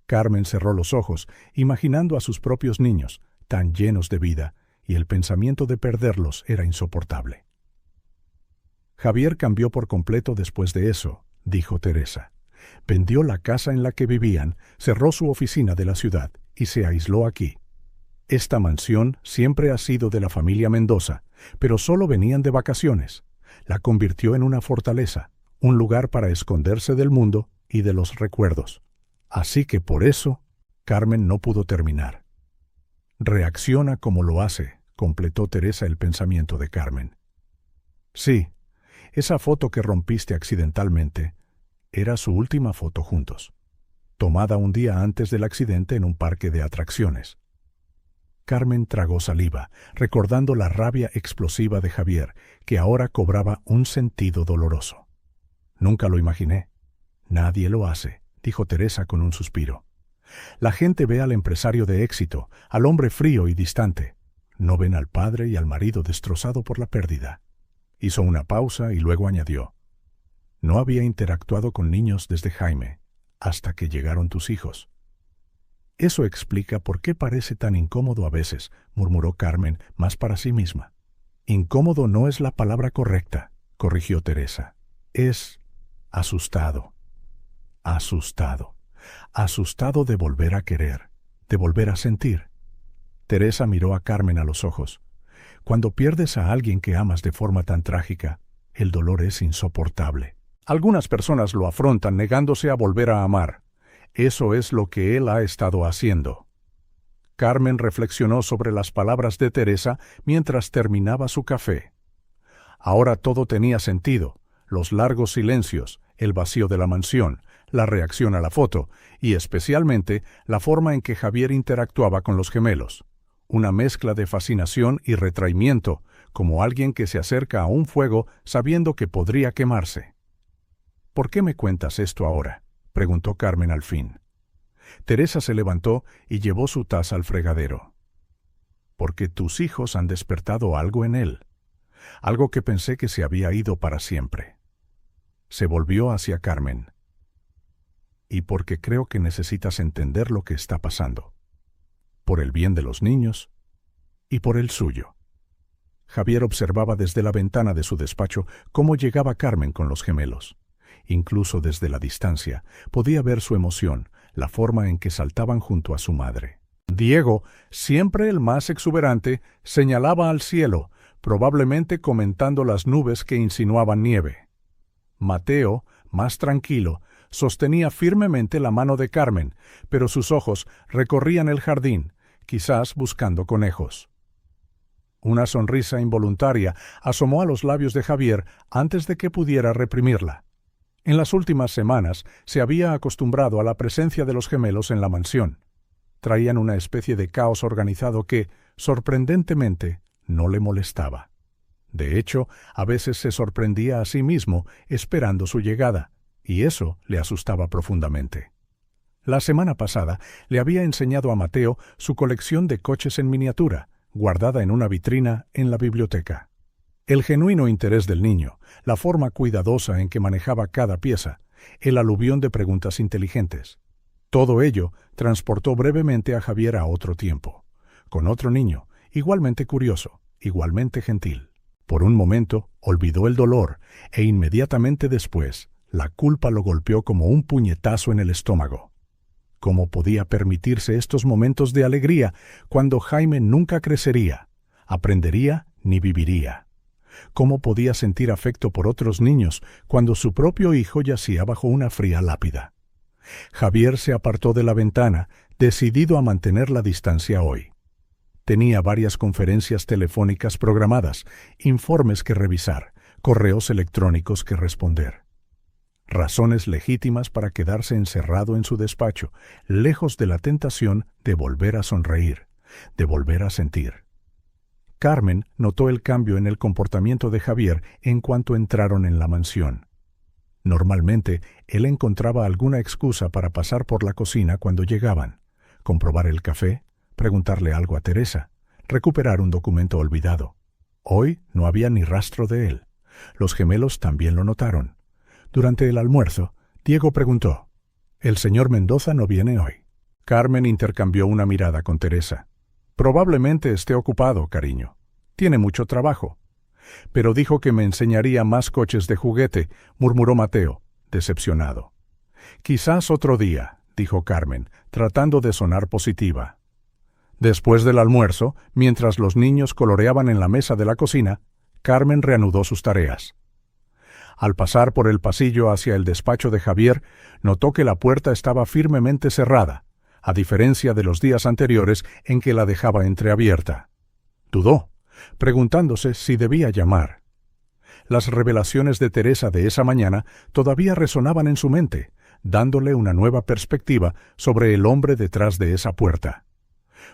Carmen cerró los ojos, imaginando a sus propios niños, tan llenos de vida, y el pensamiento de perderlos era insoportable. «Javier cambió por completo después de eso», dijo Teresa. «Vendió la casa en la que vivían, cerró su oficina de la ciudad y se aisló aquí. Esta mansión siempre ha sido de la familia Mendoza, pero solo venían de vacaciones. La convirtió en una fortaleza, un lugar para esconderse del mundo y de los recuerdos. Así que por eso, Carmen no pudo terminar». «Reacciona como lo hace», completó Teresa el pensamiento de Carmen. «Sí, esa foto que rompiste accidentalmente era su última foto juntos, tomada un día antes del accidente en un parque de atracciones». Carmen tragó saliva, recordando la rabia explosiva de Javier, que ahora cobraba un sentido doloroso. «Nunca lo imaginé. Nadie lo hace», dijo Teresa con un suspiro. «La gente ve al empresario de éxito, al hombre frío y distante. No ven al padre y al marido destrozado por la pérdida». Hizo una pausa y luego añadió: «No había interactuado con niños desde Jaime, hasta que llegaron tus hijos». «Eso explica por qué parece tan incómodo a veces», murmuró Carmen, más para sí misma. «Incómodo no es la palabra correcta», corrigió Teresa. «Es asustado. Asustado. Asustado de volver a querer, de volver a sentir». Teresa miró a Carmen a los ojos. «Cuando pierdes a alguien que amas de forma tan trágica, el dolor es insoportable. Algunas personas lo afrontan negándose a volver a amar. Eso es lo que él ha estado haciendo». Carmen reflexionó sobre las palabras de Teresa mientras terminaba su café. Ahora todo tenía sentido: los largos silencios, el vacío de la mansión, la reacción a la foto y especialmente la forma en que Javier interactuaba con los gemelos. Una mezcla de fascinación y retraimiento, como alguien que se acerca a un fuego sabiendo que podría quemarse. «¿Por qué me cuentas esto ahora?», preguntó Carmen al fin. Teresa se levantó y llevó su taza al fregadero. «Porque tus hijos han despertado algo en él, algo que pensé que se había ido para siempre». Se volvió hacia Carmen. «Y porque creo que necesitas entender lo que está pasando, por el bien de los niños y por el suyo». Javier observaba desde la ventana de su despacho cómo llegaba Carmen con los gemelos. Incluso desde la distancia podía ver su emoción, la forma en que saltaban junto a su madre. Diego, siempre el más exuberante, señalaba al cielo, probablemente comentando las nubes que insinuaban nieve. Mateo, más tranquilo, sostenía firmemente la mano de Carmen, pero sus ojos recorrían el jardín, quizás buscando conejos. Una sonrisa involuntaria asomó a los labios de Javier antes de que pudiera reprimirla. En las últimas semanas se había acostumbrado a la presencia de los gemelos en la mansión. Traían una especie de caos organizado que, sorprendentemente, no le molestaba. De hecho, a veces se sorprendía a sí mismo esperando su llegada, y eso le asustaba profundamente. La semana pasada le había enseñado a Mateo su colección de coches en miniatura, guardada en una vitrina en la biblioteca. El genuino interés del niño, la forma cuidadosa en que manejaba cada pieza, el aluvión de preguntas inteligentes. Todo ello transportó brevemente a Javier a otro tiempo, con otro niño, igualmente curioso, igualmente gentil. Por un momento olvidó el dolor e inmediatamente después la culpa lo golpeó como un puñetazo en el estómago. ¿Cómo podía permitirse estos momentos de alegría cuando Jaime nunca crecería, aprendería ni viviría? ¿Cómo podía sentir afecto por otros niños cuando su propio hijo yacía bajo una fría lápida? Javier se apartó de la ventana, decidido a mantener la distancia hoy. Tenía varias conferencias telefónicas programadas, informes que revisar, correos electrónicos que responder. Razones legítimas para quedarse encerrado en su despacho, lejos de la tentación de volver a sonreír, de volver a sentir. Carmen notó el cambio en el comportamiento de Javier en cuanto entraron en la mansión. Normalmente, él encontraba alguna excusa para pasar por la cocina cuando llegaban, comprobar el café, preguntarle algo a Teresa, recuperar un documento olvidado. Hoy no había ni rastro de él. Los gemelos también lo notaron. Durante el almuerzo, Diego preguntó: «¿El señor Mendoza no viene hoy?». Carmen intercambió una mirada con Teresa. «Probablemente esté ocupado, cariño. Tiene mucho trabajo». «Pero dijo que me enseñaría más coches de juguete», murmuró Mateo, decepcionado. «Quizás otro día», dijo Carmen, tratando de sonar positiva. Después del almuerzo, mientras los niños coloreaban en la mesa de la cocina, Carmen reanudó sus tareas. Al pasar por el pasillo hacia el despacho de Javier, notó que la puerta estaba firmemente cerrada, a diferencia de los días anteriores en que la dejaba entreabierta. Dudó, preguntándose si debía llamar. Las revelaciones de Teresa de esa mañana todavía resonaban en su mente, dándole una nueva perspectiva sobre el hombre detrás de esa puerta.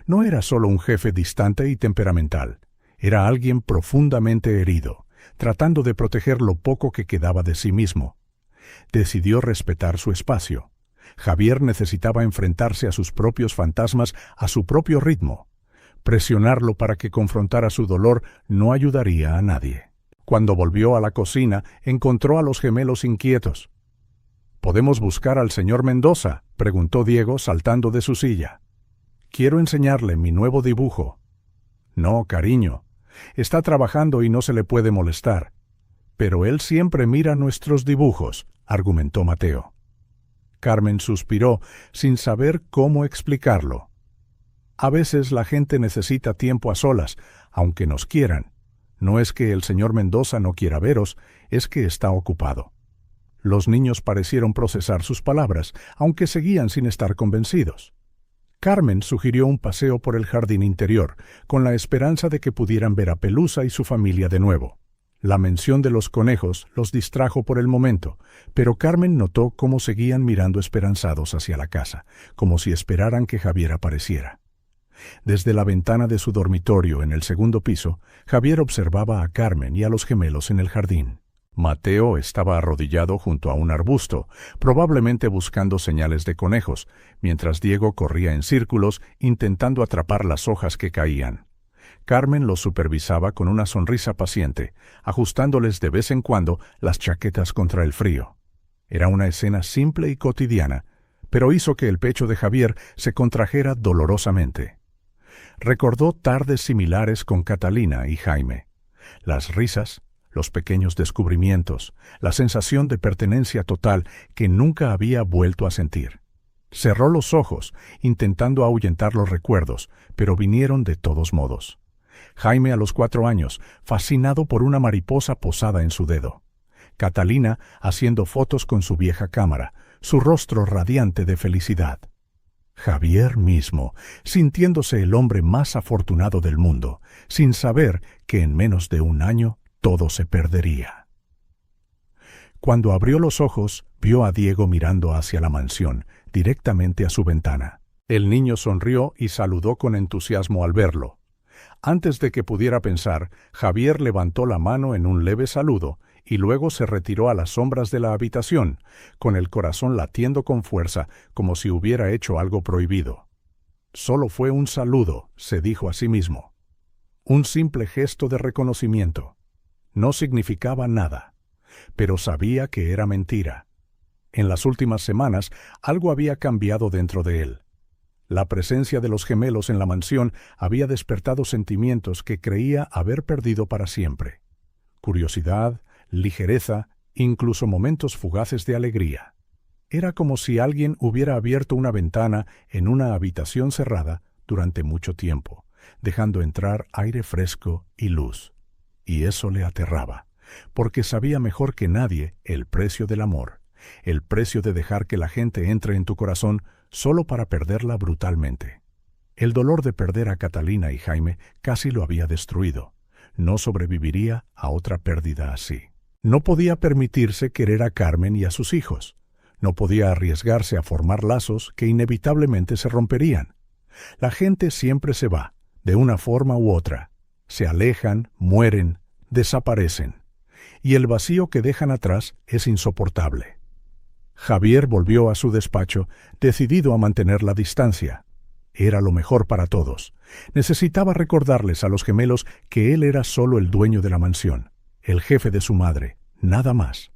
No era solo un jefe distante y temperamental, era alguien profundamente herido, tratando de proteger lo poco que quedaba de sí mismo. Decidió respetar su espacio. Javier necesitaba enfrentarse a sus propios fantasmas a su propio ritmo. Presionarlo para que confrontara su dolor no ayudaría a nadie. Cuando volvió a la cocina, encontró a los gemelos inquietos. «¿Podemos buscar al señor Mendoza?», preguntó Diego saltando de su silla. «Quiero enseñarle mi nuevo dibujo». «No, cariño. Está trabajando y no se le puede molestar». «Pero él siempre mira nuestros dibujos», argumentó Mateo. Carmen suspiró, sin saber cómo explicarlo. «A veces la gente necesita tiempo a solas, aunque nos quieran. No es que el señor Mendoza no quiera veros, es que está ocupado». Los niños parecieron procesar sus palabras, aunque seguían sin estar convencidos. Carmen sugirió un paseo por el jardín interior, con la esperanza de que pudieran ver a Pelusa y su familia de nuevo. La mención de los conejos los distrajo por el momento, pero Carmen notó cómo seguían mirando esperanzados hacia la casa, como si esperaran que Javier apareciera. Desde la ventana de su dormitorio en el segundo piso, Javier observaba a Carmen y a los gemelos en el jardín. Mateo estaba arrodillado junto a un arbusto, probablemente buscando señales de conejos, mientras Diego corría en círculos intentando atrapar las hojas que caían. Carmen los supervisaba con una sonrisa paciente, ajustándoles de vez en cuando las chaquetas contra el frío. Era una escena simple y cotidiana, pero hizo que el pecho de Javier se contrajera dolorosamente. Recordó tardes similares con Catalina y Jaime. Las risas, los pequeños descubrimientos, la sensación de pertenencia total que nunca había vuelto a sentir. Cerró los ojos, intentando ahuyentar los recuerdos, pero vinieron de todos modos. Jaime a los 4 años, fascinado por una mariposa posada en su dedo. Catalina haciendo fotos con su vieja cámara, su rostro radiante de felicidad. Javier mismo, sintiéndose el hombre más afortunado del mundo, sin saber que en menos de un año todo se perdería. Cuando abrió los ojos, vio a Diego mirando hacia la mansión, directamente a su ventana. El niño sonrió y saludó con entusiasmo al verlo. Antes de que pudiera pensar, Javier levantó la mano en un leve saludo y luego se retiró a las sombras de la habitación, con el corazón latiendo con fuerza, como si hubiera hecho algo prohibido. Solo fue un saludo, se dijo a sí mismo. Un simple gesto de reconocimiento. No significaba nada, pero sabía que era mentira. En las últimas semanas, algo había cambiado dentro de él. La presencia de los gemelos en la mansión había despertado sentimientos que creía haber perdido para siempre. Curiosidad, ligereza, incluso momentos fugaces de alegría. Era como si alguien hubiera abierto una ventana en una habitación cerrada durante mucho tiempo, dejando entrar aire fresco y luz. Y eso le aterraba, porque sabía mejor que nadie el precio del amor, el precio de dejar que la gente entre en tu corazón solo para perderla brutalmente. El dolor de perder a Catalina y Jaime casi lo había destruido. No sobreviviría a otra pérdida así. No podía permitirse querer a Carmen y a sus hijos. No podía arriesgarse a formar lazos que inevitablemente se romperían. La gente siempre se va, de una forma u otra. Se alejan, mueren, desaparecen. Y el vacío que dejan atrás es insoportable. Javier volvió a su despacho, decidido a mantener la distancia. Era lo mejor para todos. Necesitaba recordarles a los gemelos que él era solo el dueño de la mansión, el jefe de su madre, nada más.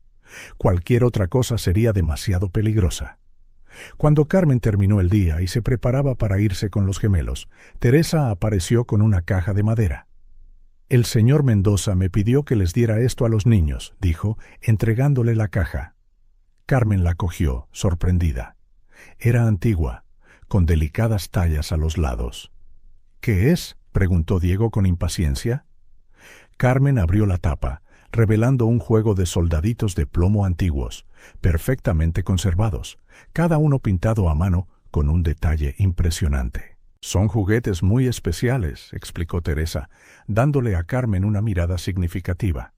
Cualquier otra cosa sería demasiado peligrosa. Cuando Carmen terminó el día y se preparaba para irse con los gemelos, Teresa apareció con una caja de madera. «El señor Mendoza me pidió que les diera esto a los niños», dijo, entregándole la caja. Carmen la cogió, sorprendida. Era antigua, con delicadas tallas a los lados. «¿Qué es?», preguntó Diego con impaciencia. Carmen abrió la tapa, revelando un juego de soldaditos de plomo antiguos, perfectamente conservados, cada uno pintado a mano con un detalle impresionante. «Son juguetes muy especiales», explicó Teresa, dándole a Carmen una mirada significativa.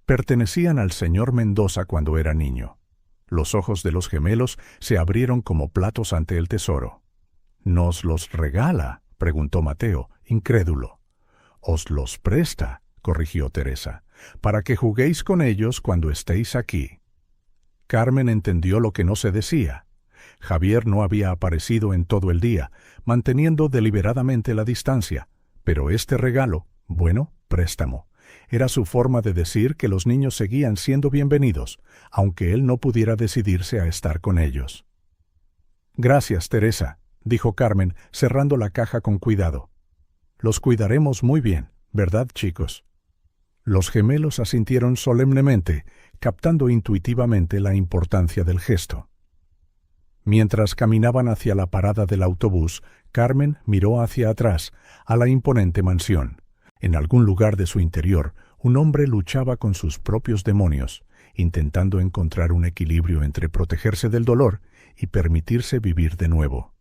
Pertenecían al señor Mendoza cuando era niño. Los ojos de los gemelos se abrieron como platos ante el tesoro. «¿Nos los regala?», preguntó Mateo, incrédulo. «Os los presta», corrigió Teresa, «para que juguéis con ellos cuando estéis aquí». Carmen entendió lo que no se decía. Javier no había aparecido en todo el día, manteniendo deliberadamente la distancia, pero este regalo, bueno, préstamo, era su forma de decir que los niños seguían siendo bienvenidos, aunque él no pudiera decidirse a estar con ellos. «Gracias, Teresa», dijo Carmen, cerrando la caja con cuidado. «Los cuidaremos muy bien, ¿verdad, chicos?». Los gemelos asintieron solemnemente, captando intuitivamente la importancia del gesto. Mientras caminaban hacia la parada del autobús, Carmen miró hacia atrás, a la imponente mansión. En algún lugar de su interior, un hombre luchaba con sus propios demonios, intentando encontrar un equilibrio entre protegerse del dolor y permitirse vivir de nuevo.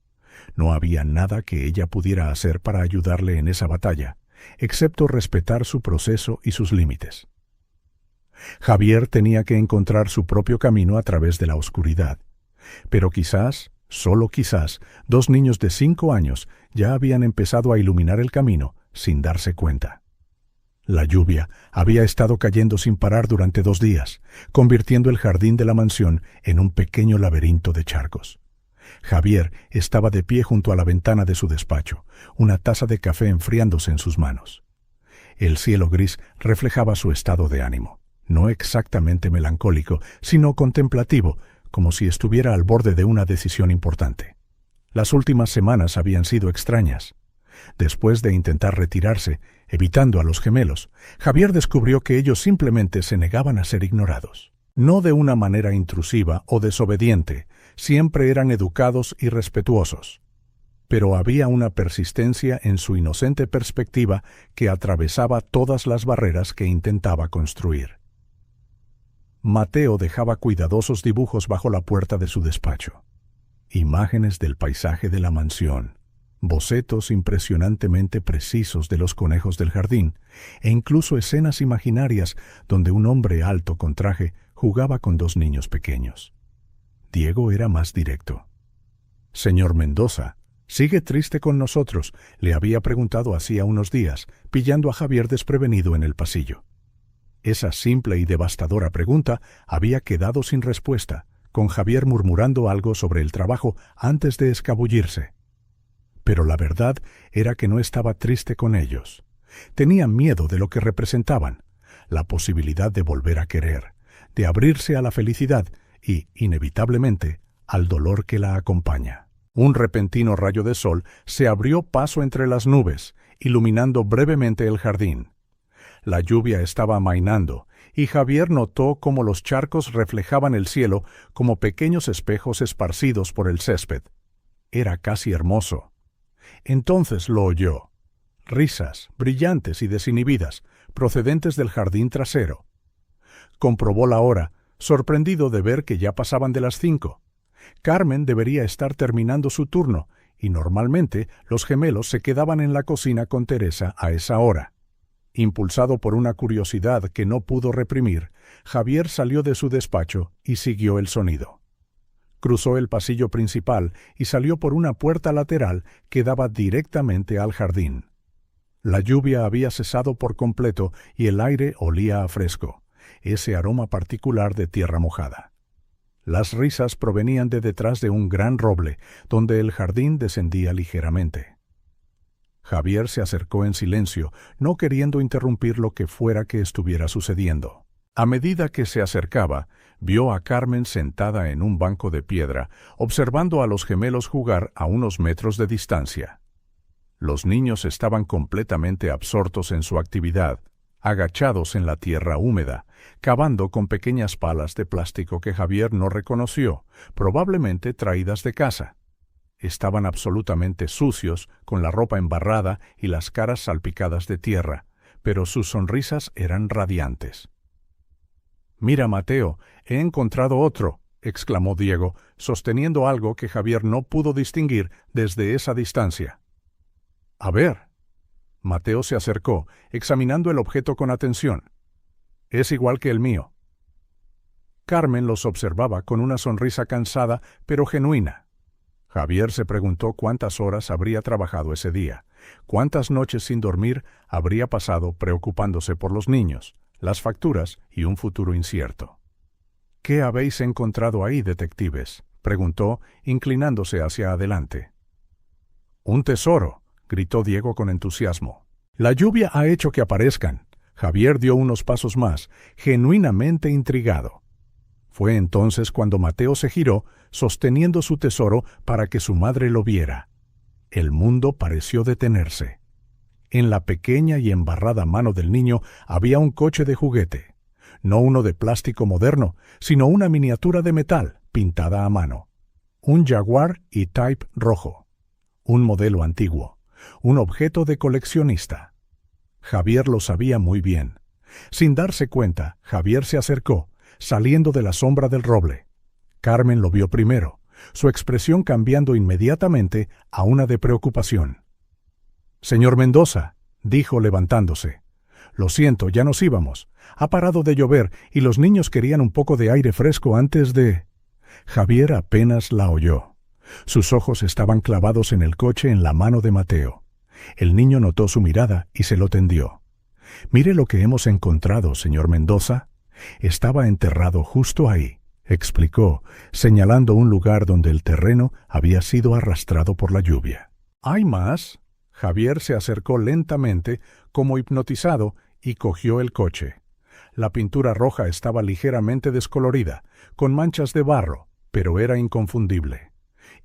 No había nada que ella pudiera hacer para ayudarle en esa batalla, excepto respetar su proceso y sus límites. Javier tenía que encontrar su propio camino a través de la oscuridad. Pero quizás, solo quizás, 2 niños de 5 años ya habían empezado a iluminar el camino sin darse cuenta. La lluvia había estado cayendo sin parar durante 2 días, convirtiendo el jardín de la mansión en un pequeño laberinto de charcos. Javier estaba de pie junto a la ventana de su despacho, una taza de café enfriándose en sus manos. El cielo gris reflejaba su estado de ánimo, no exactamente melancólico, sino contemplativo, como si estuviera al borde de una decisión importante. Las últimas semanas habían sido extrañas. Después de intentar retirarse, evitando a los gemelos, Javier descubrió que ellos simplemente se negaban a ser ignorados. No de una manera intrusiva o desobediente, siempre eran educados y respetuosos. Pero había una persistencia en su inocente perspectiva que atravesaba todas las barreras que intentaba construir. Mateo dejaba cuidadosos dibujos bajo la puerta de su despacho. Imágenes del paisaje de la mansión, bocetos impresionantemente precisos de los conejos del jardín, e incluso escenas imaginarias donde un hombre alto con traje jugaba con 2 niños pequeños. Diego era más directo. «Señor Mendoza, ¿sigue triste con nosotros?», le había preguntado hacía unos días, pillando a Javier desprevenido en el pasillo. Esa simple y devastadora pregunta había quedado sin respuesta, con Javier murmurando algo sobre el trabajo antes de escabullirse. Pero la verdad era que no estaba triste con ellos. Tenía miedo de lo que representaban, la posibilidad de volver a querer, de abrirse a la felicidad y, inevitablemente, al dolor que la acompaña. Un repentino rayo de sol se abrió paso entre las nubes, iluminando brevemente el jardín. La lluvia estaba amainando, y Javier notó cómo los charcos reflejaban el cielo como pequeños espejos esparcidos por el césped. Era casi hermoso. Entonces lo oyó. Risas, brillantes y desinhibidas, procedentes del jardín trasero. Comprobó la hora, sorprendido de ver que ya pasaban de las 5. Carmen debería estar terminando su turno, y normalmente los gemelos se quedaban en la cocina con Teresa a esa hora. Impulsado por una curiosidad que no pudo reprimir, Javier salió de su despacho y siguió el sonido. Cruzó el pasillo principal y salió por una puerta lateral que daba directamente al jardín. La lluvia había cesado por completo y el aire olía a fresco, ese aroma particular de tierra mojada. Las risas provenían de detrás de un gran roble, donde el jardín descendía ligeramente. Javier se acercó en silencio, no queriendo interrumpir lo que fuera que estuviera sucediendo. A medida que se acercaba, vio a Carmen sentada en un banco de piedra, observando a los gemelos jugar a unos metros de distancia. Los niños estaban completamente absortos en su actividad, agachados en la tierra húmeda, cavando con pequeñas palas de plástico que Javier no reconoció, probablemente traídas de casa. Estaban absolutamente sucios, con la ropa embarrada y las caras salpicadas de tierra, pero sus sonrisas eran radiantes. «Mira, Mateo, he encontrado otro», exclamó Diego, sosteniendo algo que Javier no pudo distinguir desde esa distancia. «A ver». Mateo se acercó, examinando el objeto con atención. «Es igual que el mío». Carmen los observaba con una sonrisa cansada, pero genuina. Javier se preguntó cuántas horas habría trabajado ese día, cuántas noches sin dormir habría pasado preocupándose por los niños, las facturas y un futuro incierto. «¿Qué habéis encontrado ahí, detectives?», preguntó, inclinándose hacia adelante. «Un tesoro», gritó Diego con entusiasmo. «La lluvia ha hecho que aparezcan». Javier dio unos pasos más, genuinamente intrigado. Fue entonces cuando Mateo se giró, sosteniendo su tesoro para que su madre lo viera. El mundo pareció detenerse. En la pequeña y embarrada mano del niño había un coche de juguete. No uno de plástico moderno, sino una miniatura de metal, pintada a mano. Un Jaguar E-Type rojo. Un modelo antiguo. Un objeto de coleccionista. Javier lo sabía muy bien. Sin darse cuenta, Javier se acercó, saliendo de la sombra del roble. Carmen lo vio primero, su expresión cambiando inmediatamente a una de preocupación. «Señor Mendoza», dijo levantándose. «Lo siento, ya nos íbamos. Ha parado de llover y los niños querían un poco de aire fresco antes de...». Javier apenas la oyó. Sus ojos estaban clavados en el coche en la mano de Mateo. El niño notó su mirada y se lo tendió. «Mire lo que hemos encontrado, señor Mendoza. Estaba enterrado justo ahí», explicó, señalando un lugar donde el terreno había sido arrastrado por la lluvia. «¿Hay más?». Javier se acercó lentamente, como hipnotizado, y cogió el coche. La pintura roja estaba ligeramente descolorida, con manchas de barro, pero era inconfundible.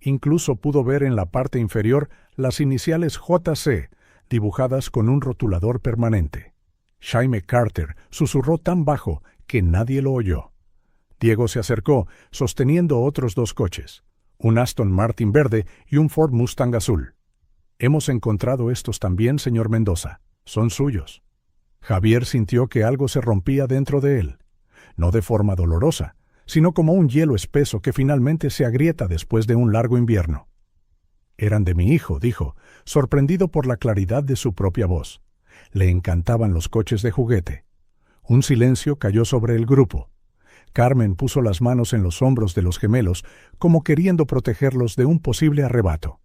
Incluso pudo ver en la parte inferior las iniciales JC, dibujadas con un rotulador permanente. Jaime Carter susurró tan bajo que nadie lo oyó. Diego se acercó, sosteniendo otros 2 coches, un Aston Martin verde y un Ford Mustang azul. «Hemos encontrado estos también, señor Mendoza. Son suyos». Javier sintió que algo se rompía dentro de él, no de forma dolorosa, sino como un hielo espeso que finalmente se agrieta después de un largo invierno. «Eran de mi hijo», dijo, sorprendido por la claridad de su propia voz. Le encantaban los coches de juguete. Un silencio cayó sobre el grupo. Carmen puso las manos en los hombros de los gemelos, como queriendo protegerlos de un posible arrebato.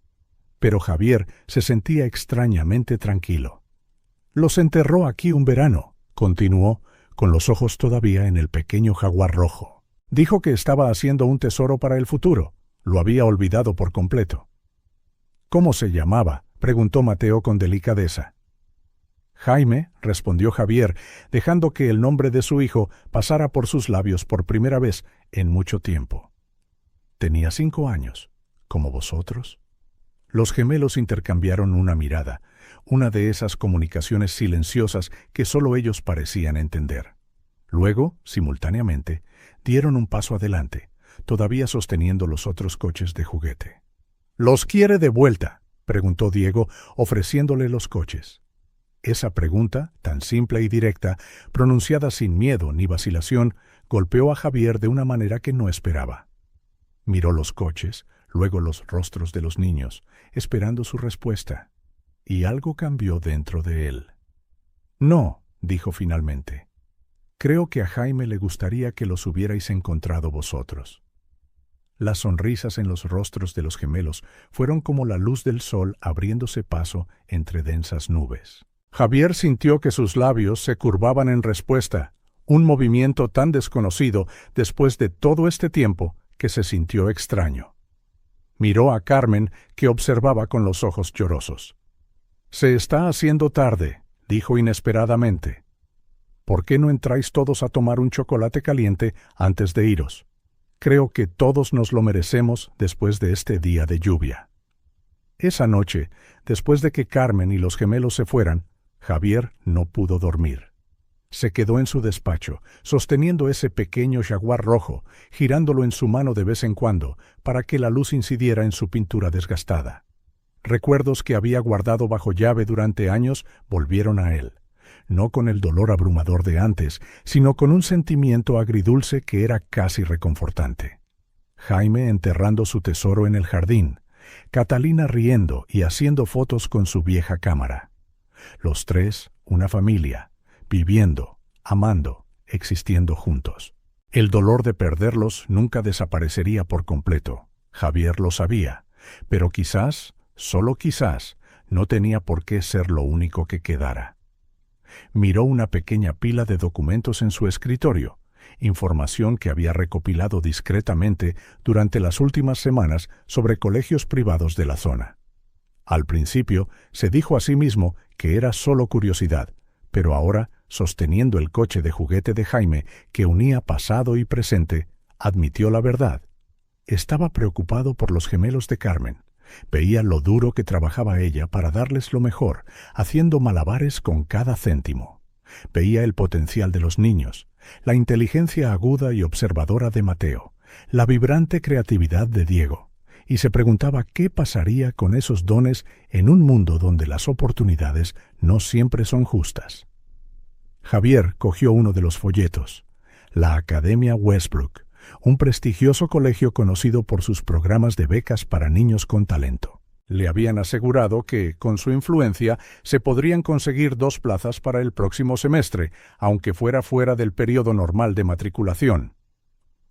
Pero Javier se sentía extrañamente tranquilo. «Los enterró aquí un verano», continuó, con los ojos todavía en el pequeño jaguar rojo. Dijo que estaba haciendo un tesoro para el futuro. Lo había olvidado por completo. ¿Cómo se llamaba?, preguntó Mateo con delicadeza. Jaime, respondió Javier, dejando que el nombre de su hijo pasara por sus labios por primera vez en mucho tiempo. Tenía 5 años, como vosotros. Los gemelos intercambiaron una mirada, una de esas comunicaciones silenciosas que solo ellos parecían entender. Luego, simultáneamente, dieron un paso adelante, todavía sosteniendo los otros coches de juguete. ¿Los quiere de vuelta?, preguntó Diego, ofreciéndole los coches. Esa pregunta, tan simple y directa, pronunciada sin miedo ni vacilación, golpeó a Javier de una manera que no esperaba. Miró los coches, luego los rostros de los niños, esperando su respuesta, y algo cambió dentro de él. No, dijo finalmente. Creo que a Jaime le gustaría que los hubierais encontrado vosotros. Las sonrisas en los rostros de los gemelos fueron como la luz del sol abriéndose paso entre densas nubes. Javier sintió que sus labios se curvaban en respuesta, un movimiento tan desconocido después de todo este tiempo que se sintió extraño. Miró a Carmen, que observaba con los ojos llorosos. «Se está haciendo tarde», dijo inesperadamente. «¿Por qué no entráis todos a tomar un chocolate caliente antes de iros? Creo que todos nos lo merecemos después de este día de lluvia». Esa noche, después de que Carmen y los gemelos se fueran, Javier no pudo dormir. Se quedó en su despacho, sosteniendo ese pequeño jaguar rojo, girándolo en su mano de vez en cuando, para que la luz incidiera en su pintura desgastada. Recuerdos que había guardado bajo llave durante años volvieron a él, no con el dolor abrumador de antes, sino con un sentimiento agridulce que era casi reconfortante. Jaime enterrando su tesoro en el jardín, Catalina riendo y haciendo fotos con su vieja cámara. Los tres, una familia, viviendo, amando, existiendo juntos. El dolor de perderlos nunca desaparecería por completo. Javier lo sabía, pero quizás, solo quizás, no tenía por qué ser lo único que quedara. Miró una pequeña pila de documentos en su escritorio, información que había recopilado discretamente durante las últimas semanas sobre colegios privados de la zona. Al principio se dijo a sí mismo que era solo curiosidad, pero ahora, sosteniendo el coche de juguete de Jaime que unía pasado y presente, admitió la verdad. Estaba preocupado por los gemelos de Carmen. Veía lo duro que trabajaba ella para darles lo mejor, haciendo malabares con cada céntimo. Veía el potencial de los niños, la inteligencia aguda y observadora de Mateo, la vibrante creatividad de Diego, y se preguntaba qué pasaría con esos dones en un mundo donde las oportunidades no siempre son justas. Javier cogió uno de los folletos, la Academia Westbrook, un prestigioso colegio conocido por sus programas de becas para niños con talento. Le habían asegurado que, con su influencia, se podrían conseguir 2 plazas para el próximo semestre, aunque fuera fuera del periodo normal de matriculación.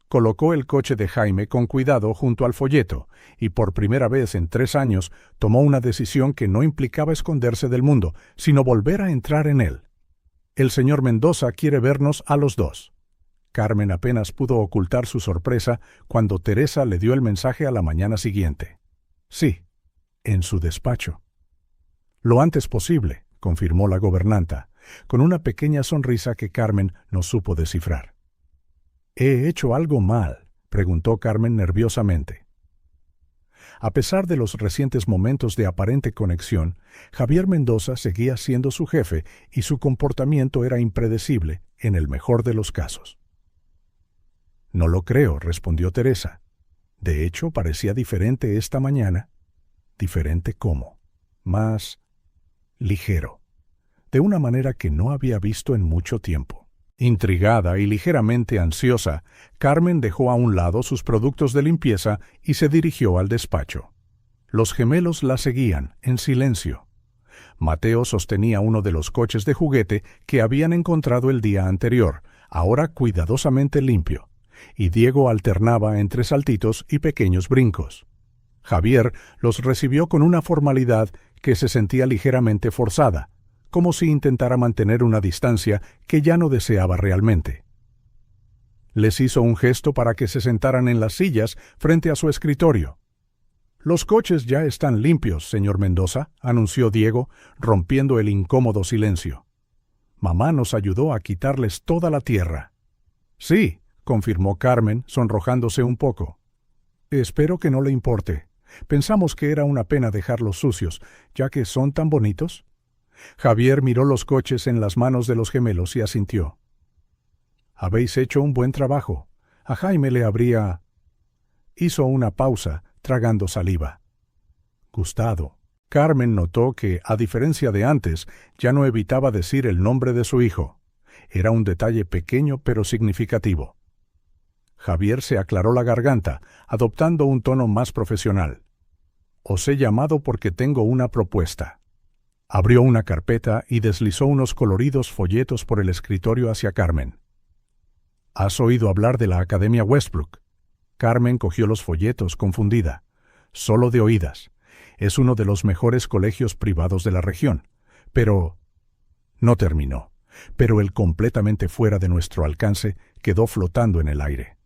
Colocó el coche de Jaime con cuidado junto al folleto, y por primera vez en 3 años tomó una decisión que no implicaba esconderse del mundo, sino volver a entrar en él. «El señor Mendoza quiere vernos a los 2». Carmen apenas pudo ocultar su sorpresa cuando Teresa le dio el mensaje a la mañana siguiente. «Sí, en su despacho». «Lo antes posible», confirmó la gobernanta, con una pequeña sonrisa que Carmen no supo descifrar. «¿He hecho algo mal?», preguntó Carmen nerviosamente. A pesar de los recientes momentos de aparente conexión, Javier Mendoza seguía siendo su jefe y su comportamiento era impredecible, en el mejor de los casos. «No lo creo», respondió Teresa. «De hecho, parecía diferente esta mañana». «¿Diferente cómo?». «Más ligero, de una manera que no había visto en mucho tiempo». Intrigada y ligeramente ansiosa, Carmen dejó a un lado sus productos de limpieza y se dirigió al despacho. Los gemelos la seguían, en silencio. Mateo sostenía uno de los coches de juguete que habían encontrado el día anterior, ahora cuidadosamente limpio, y Diego alternaba entre saltitos y pequeños brincos. Javier los recibió con una formalidad que se sentía ligeramente forzada, como si intentara mantener una distancia que ya no deseaba realmente. Les hizo un gesto para que se sentaran en las sillas frente a su escritorio. «Los coches ya están limpios, señor Mendoza», anunció Diego, rompiendo el incómodo silencio. «Mamá nos ayudó a quitarles toda la tierra». «Sí», confirmó Carmen, sonrojándose un poco. «Espero que no le importe. Pensamos que era una pena dejarlos sucios, ya que son tan bonitos». Javier miró los coches en las manos de los gemelos y asintió. «Habéis hecho un buen trabajo. A Jaime le habría...». Hizo una pausa, tragando saliva. «Gustado». Carmen notó que, a diferencia de antes, ya no evitaba decir el nombre de su hijo. Era un detalle pequeño pero significativo. Javier se aclaró la garganta, adoptando un tono más profesional. «Os he llamado porque tengo una propuesta». Abrió una carpeta y deslizó unos coloridos folletos por el escritorio hacia Carmen. «¿Has oído hablar de la Academia Westbrook?» Carmen cogió los folletos, confundida. «Solo de oídas. Es uno de los mejores colegios privados de la región. Pero...». No terminó, pero el completamente fuera de nuestro alcance quedó flotando en el aire.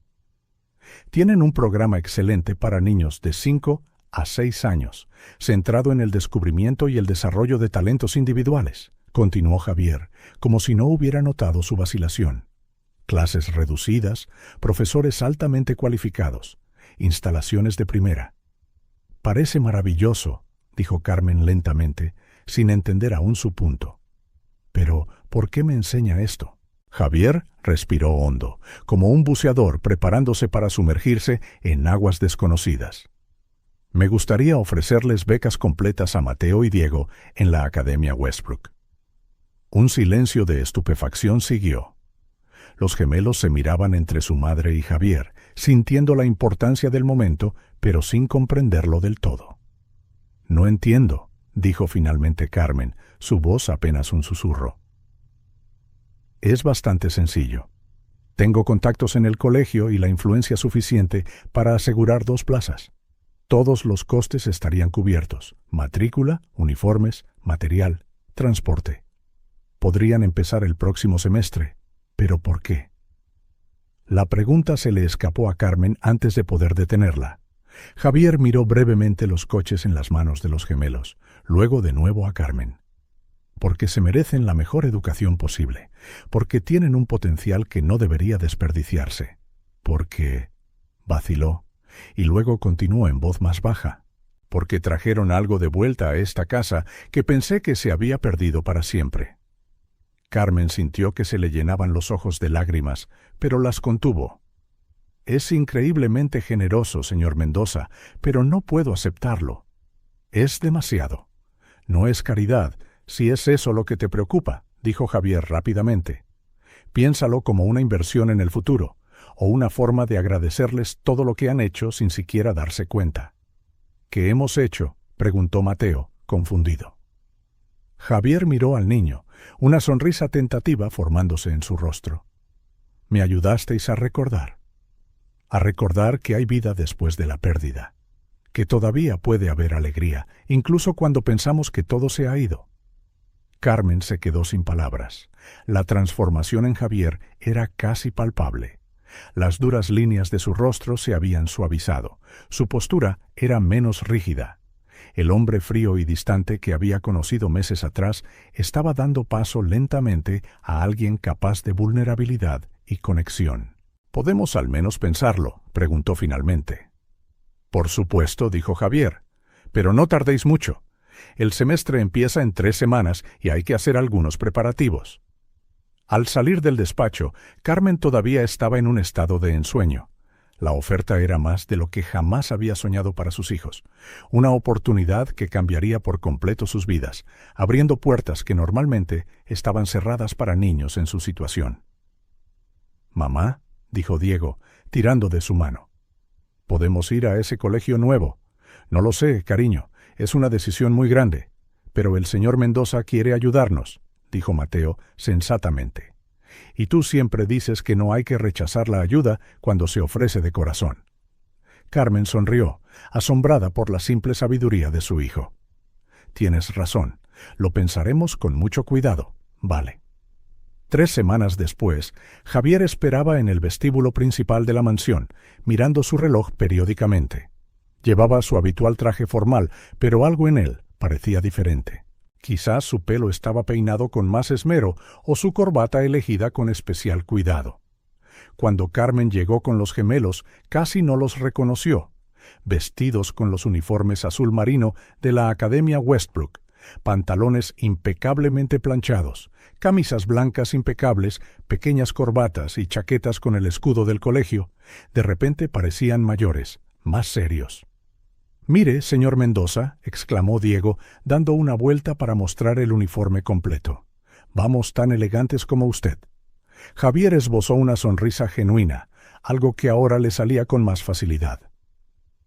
«Tienen un programa excelente para niños de 5 a 6 años, centrado en el descubrimiento y el desarrollo de talentos individuales», continuó Javier, como si no hubiera notado su vacilación. «Clases reducidas, profesores altamente cualificados, instalaciones de primera». «Parece maravilloso», dijo Carmen lentamente, sin entender aún su punto. «Pero, ¿por qué me enseña esto?» Javier respiró hondo, como un buceador preparándose para sumergirse en aguas desconocidas. «Me gustaría ofrecerles becas completas a Mateo y Diego en la Academia Westbrook». Un silencio de estupefacción siguió. Los gemelos se miraban entre su madre y Javier, sintiendo la importancia del momento, pero sin comprenderlo del todo. «No entiendo», dijo finalmente Carmen, su voz apenas un susurro. «Es bastante sencillo. Tengo contactos en el colegio y la influencia suficiente para asegurar 2 plazas. Todos los costes estarían cubiertos: matrícula, uniformes, material, transporte. Podrían empezar el próximo semestre. ¿Pero por qué?». La pregunta se le escapó a Carmen antes de poder detenerla. Javier miró brevemente los coches en las manos de los gemelos, luego de nuevo a Carmen. «Porque se merecen la mejor educación posible, porque tienen un potencial que no debería desperdiciarse, porque...». Vaciló, y luego continuó en voz más baja. «Porque trajeron algo de vuelta a esta casa que pensé que se había perdido para siempre». Carmen sintió que se le llenaban los ojos de lágrimas, pero las contuvo. «Es increíblemente generoso, señor Mendoza, pero no puedo aceptarlo. Es demasiado. No es caridad, si es eso lo que te preocupa», dijo Javier rápidamente. «Piénsalo como una inversión en el futuro, o una forma de agradecerles todo lo que han hecho sin siquiera darse cuenta». «¿Qué hemos hecho?», preguntó Mateo, confundido. Javier miró al niño, una sonrisa tentativa formándose en su rostro. «Me ayudasteis a recordar que hay vida después de la pérdida, que todavía puede haber alegría, incluso cuando pensamos que todo se ha ido». Carmen se quedó sin palabras. La transformación en Javier era casi palpable. Las duras líneas de su rostro se habían suavizado. Su postura era menos rígida. El hombre frío y distante que había conocido meses atrás estaba dando paso lentamente a alguien capaz de vulnerabilidad y conexión. «¿Podemos al menos pensarlo?», preguntó finalmente. «Por supuesto», dijo Javier, «pero no tardéis mucho. El semestre empieza en 3 semanas y hay que hacer algunos preparativos». Al salir del despacho, Carmen todavía estaba en un estado de ensueño. La oferta era más de lo que jamás había soñado para sus hijos, una oportunidad que cambiaría por completo sus vidas, abriendo puertas que normalmente estaban cerradas para niños en su situación. «Mamá», dijo Diego, tirando de su mano, «¿podemos ir a ese colegio nuevo? No lo sé, cariño, es una decisión muy grande, pero el señor Mendoza quiere ayudarnos», dijo Mateo sensatamente. «Y tú siempre dices que no hay que rechazar la ayuda cuando se ofrece de corazón». Carmen sonrió, asombrada por la simple sabiduría de su hijo. «Tienes razón. Lo pensaremos con mucho cuidado. Vale. 3 semanas después, Javier esperaba en el vestíbulo principal de la mansión, mirando su reloj periódicamente. Llevaba su habitual traje formal, pero algo en él parecía diferente. Quizás su pelo estaba peinado con más esmero o su corbata elegida con especial cuidado. Cuando Carmen llegó con los gemelos, casi no los reconoció, vestidos con los uniformes azul marino de la Academia Westbrook, pantalones impecablemente planchados, camisas blancas impecables, pequeñas corbatas y chaquetas con el escudo del colegio, de repente parecían mayores, más serios. «Mire, señor Mendoza», exclamó Diego, dando una vuelta para mostrar el uniforme completo. «Vamos tan elegantes como usted». Javier esbozó una sonrisa genuina, algo que ahora le salía con más facilidad.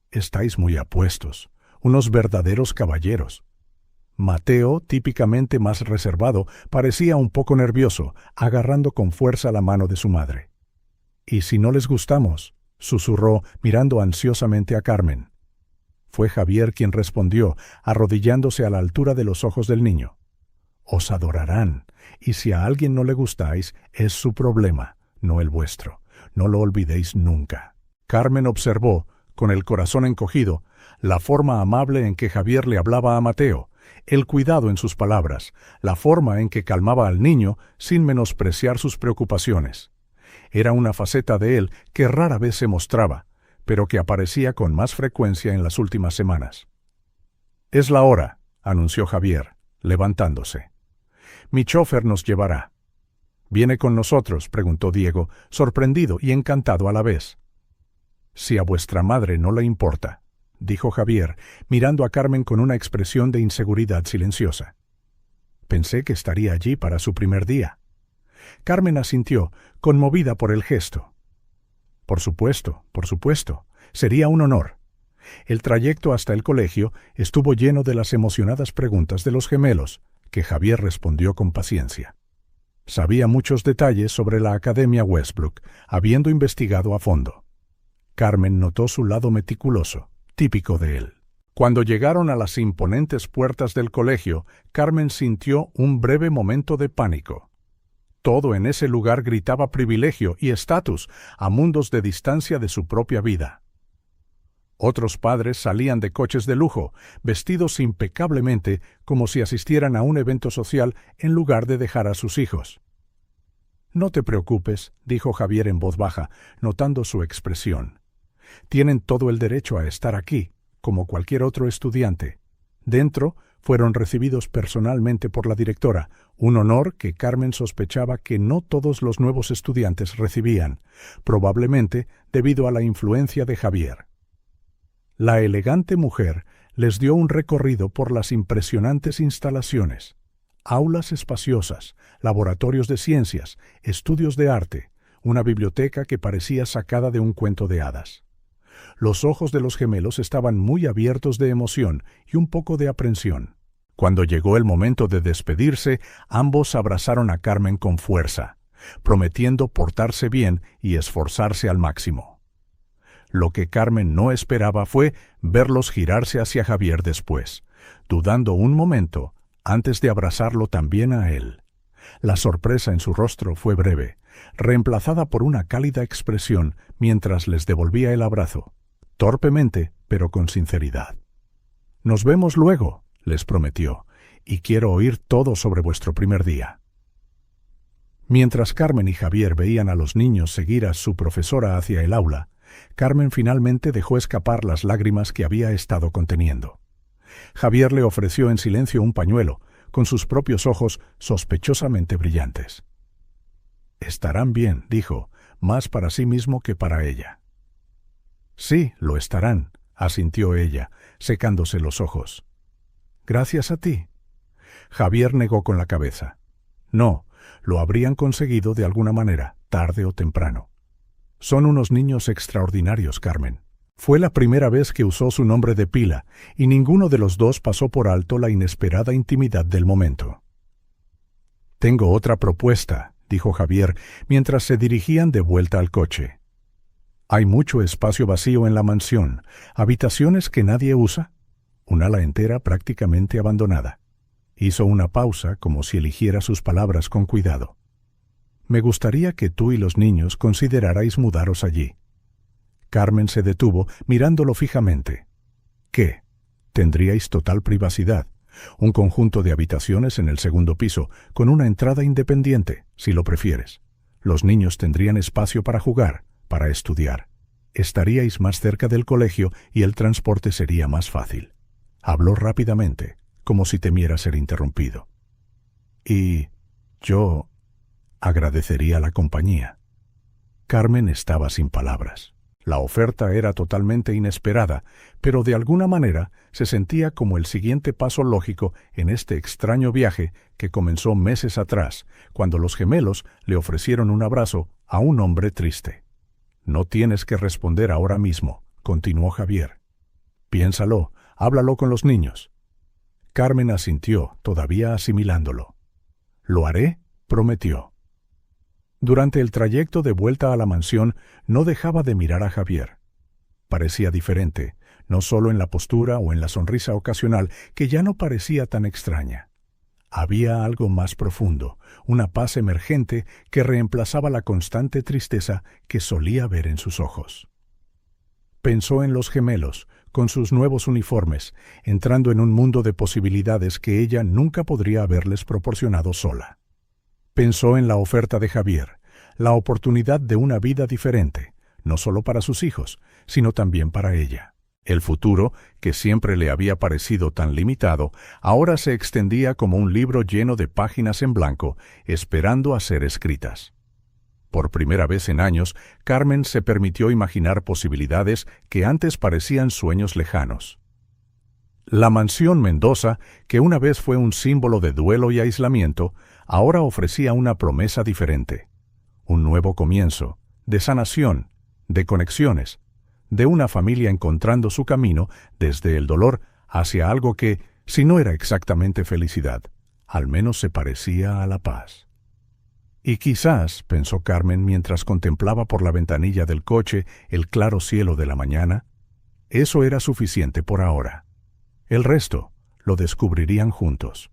«Estáis muy apuestos, unos verdaderos caballeros». Mateo, típicamente más reservado, parecía un poco nervioso, agarrando con fuerza la mano de su madre. «¿Y si no les gustamos?», susurró, mirando ansiosamente a Carmen. Fue Javier quien respondió, arrodillándose a la altura de los ojos del niño. «Os adorarán, y si a alguien no le gustáis, es su problema, no el vuestro. No lo olvidéis nunca». Carmen observó, con el corazón encogido, la forma amable en que Javier le hablaba a Mateo, el cuidado en sus palabras, la forma en que calmaba al niño sin menospreciar sus preocupaciones. Era una faceta de él que rara vez se mostraba, pero que aparecía con más frecuencia en las últimas semanas. «Es la hora», anunció Javier, levantándose. «Mi chofer nos llevará». «¿Viene con nosotros?», preguntó Diego, sorprendido y encantado a la vez. «Si a vuestra madre no le importa», dijo Javier, mirando a Carmen con una expresión de inseguridad silenciosa. «Pensé que estaría allí para su primer día». Carmen asintió, conmovida por el gesto. Por supuesto, sería un honor». El trayecto hasta el colegio estuvo lleno de las emocionadas preguntas de los gemelos, que Javier respondió con paciencia. Sabía muchos detalles sobre la Academia Westbrook, habiendo investigado a fondo. Carmen notó su lado meticuloso, típico de él. Cuando llegaron a las imponentes puertas del colegio, Carmen sintió un breve momento de pánico. Todo en ese lugar gritaba privilegio y estatus a mundos de distancia de su propia vida. Otros padres salían de coches de lujo, vestidos impecablemente como si asistieran a un evento social en lugar de dejar a sus hijos. «No te preocupes», dijo Javier en voz baja, notando su expresión. «Tienen todo el derecho a estar aquí, como cualquier otro estudiante». Dentro fueron recibidos personalmente por la directora, un honor que Carmen sospechaba que no todos los nuevos estudiantes recibían, probablemente debido a la influencia de Javier. La elegante mujer les dio un recorrido por las impresionantes instalaciones, aulas espaciosas, laboratorios de ciencias, estudios de arte, una biblioteca que parecía sacada de un cuento de hadas. Los ojos de los gemelos estaban muy abiertos de emoción y un poco de aprensión. Cuando llegó el momento de despedirse, ambos abrazaron a Carmen con fuerza, prometiendo portarse bien y esforzarse al máximo. Lo que Carmen no esperaba fue verlos girarse hacia Javier después, dudando un momento antes de abrazarlo también a él. La sorpresa en su rostro fue breve, reemplazada por una cálida expresión mientras les devolvía el abrazo, torpemente, pero con sinceridad. «Nos vemos luego», les prometió, «y quiero oír todo sobre vuestro primer día». Mientras Carmen y Javier veían a los niños seguir a su profesora hacia el aula, Carmen finalmente dejó escapar las lágrimas que había estado conteniendo. Javier le ofreció en silencio un pañuelo, con sus propios ojos sospechosamente brillantes. «Estarán bien», dijo, más para sí mismo que para ella. «Sí, lo estarán», asintió ella, secándose los ojos. «Gracias a ti». Javier negó con la cabeza. «No, lo habrían conseguido de alguna manera, tarde o temprano. Son unos niños extraordinarios, Carmen». Fue la primera vez que usó su nombre de pila, y ninguno de los dos pasó por alto la inesperada intimidad del momento. «Tengo otra propuesta», dijo Javier, mientras se dirigían de vuelta al coche. «Hay mucho espacio vacío en la mansión, habitaciones que nadie usa, un ala entera prácticamente abandonada. Hizo una pausa como si eligiera sus palabras con cuidado. Me gustaría que tú y los niños considerarais mudaros allí. Carmen se detuvo, mirándolo fijamente. ¿Qué? Tendríais total privacidad. Un conjunto de habitaciones en el segundo piso, con una entrada independiente, si lo prefieres. Los niños tendrían espacio para jugar, para estudiar. Estaríais más cerca del colegio y el transporte sería más fácil. Habló rápidamente, como si temiera ser interrumpido. Y yo agradecería la compañía. Carmen estaba sin palabras. La oferta era totalmente inesperada, pero de alguna manera se sentía como el siguiente paso lógico en este extraño viaje que comenzó meses atrás, cuando los gemelos le ofrecieron un abrazo a un hombre triste. No tienes que responder ahora mismo, continuó Javier. Piénsalo, háblalo con los niños. Carmen asintió, todavía asimilándolo. Lo haré, prometió. Durante el trayecto de vuelta a la mansión no dejaba de mirar a Javier. Parecía diferente, no solo en la postura o en la sonrisa ocasional, que ya no parecía tan extraña. Había algo más profundo, una paz emergente que reemplazaba la constante tristeza que solía ver en sus ojos. Pensó en los gemelos, con sus nuevos uniformes, entrando en un mundo de posibilidades que ella nunca podría haberles proporcionado sola. Pensó en la oferta de Javier, la oportunidad de una vida diferente, no solo para sus hijos, sino también para ella. El futuro, que siempre le había parecido tan limitado, ahora se extendía como un libro lleno de páginas en blanco, esperando a ser escritas. Por primera vez en años, Carmen se permitió imaginar posibilidades que antes parecían sueños lejanos. La mansión Mendoza, que una vez fue un símbolo de duelo y aislamiento, ahora ofrecía una promesa diferente. Un nuevo comienzo, de sanación, de conexiones, de una familia encontrando su camino desde el dolor hacia algo que, si no era exactamente felicidad, al menos se parecía a la paz. Y quizás, pensó Carmen mientras contemplaba por la ventanilla del coche el claro cielo de la mañana, eso era suficiente por ahora. El resto lo descubrirían juntos.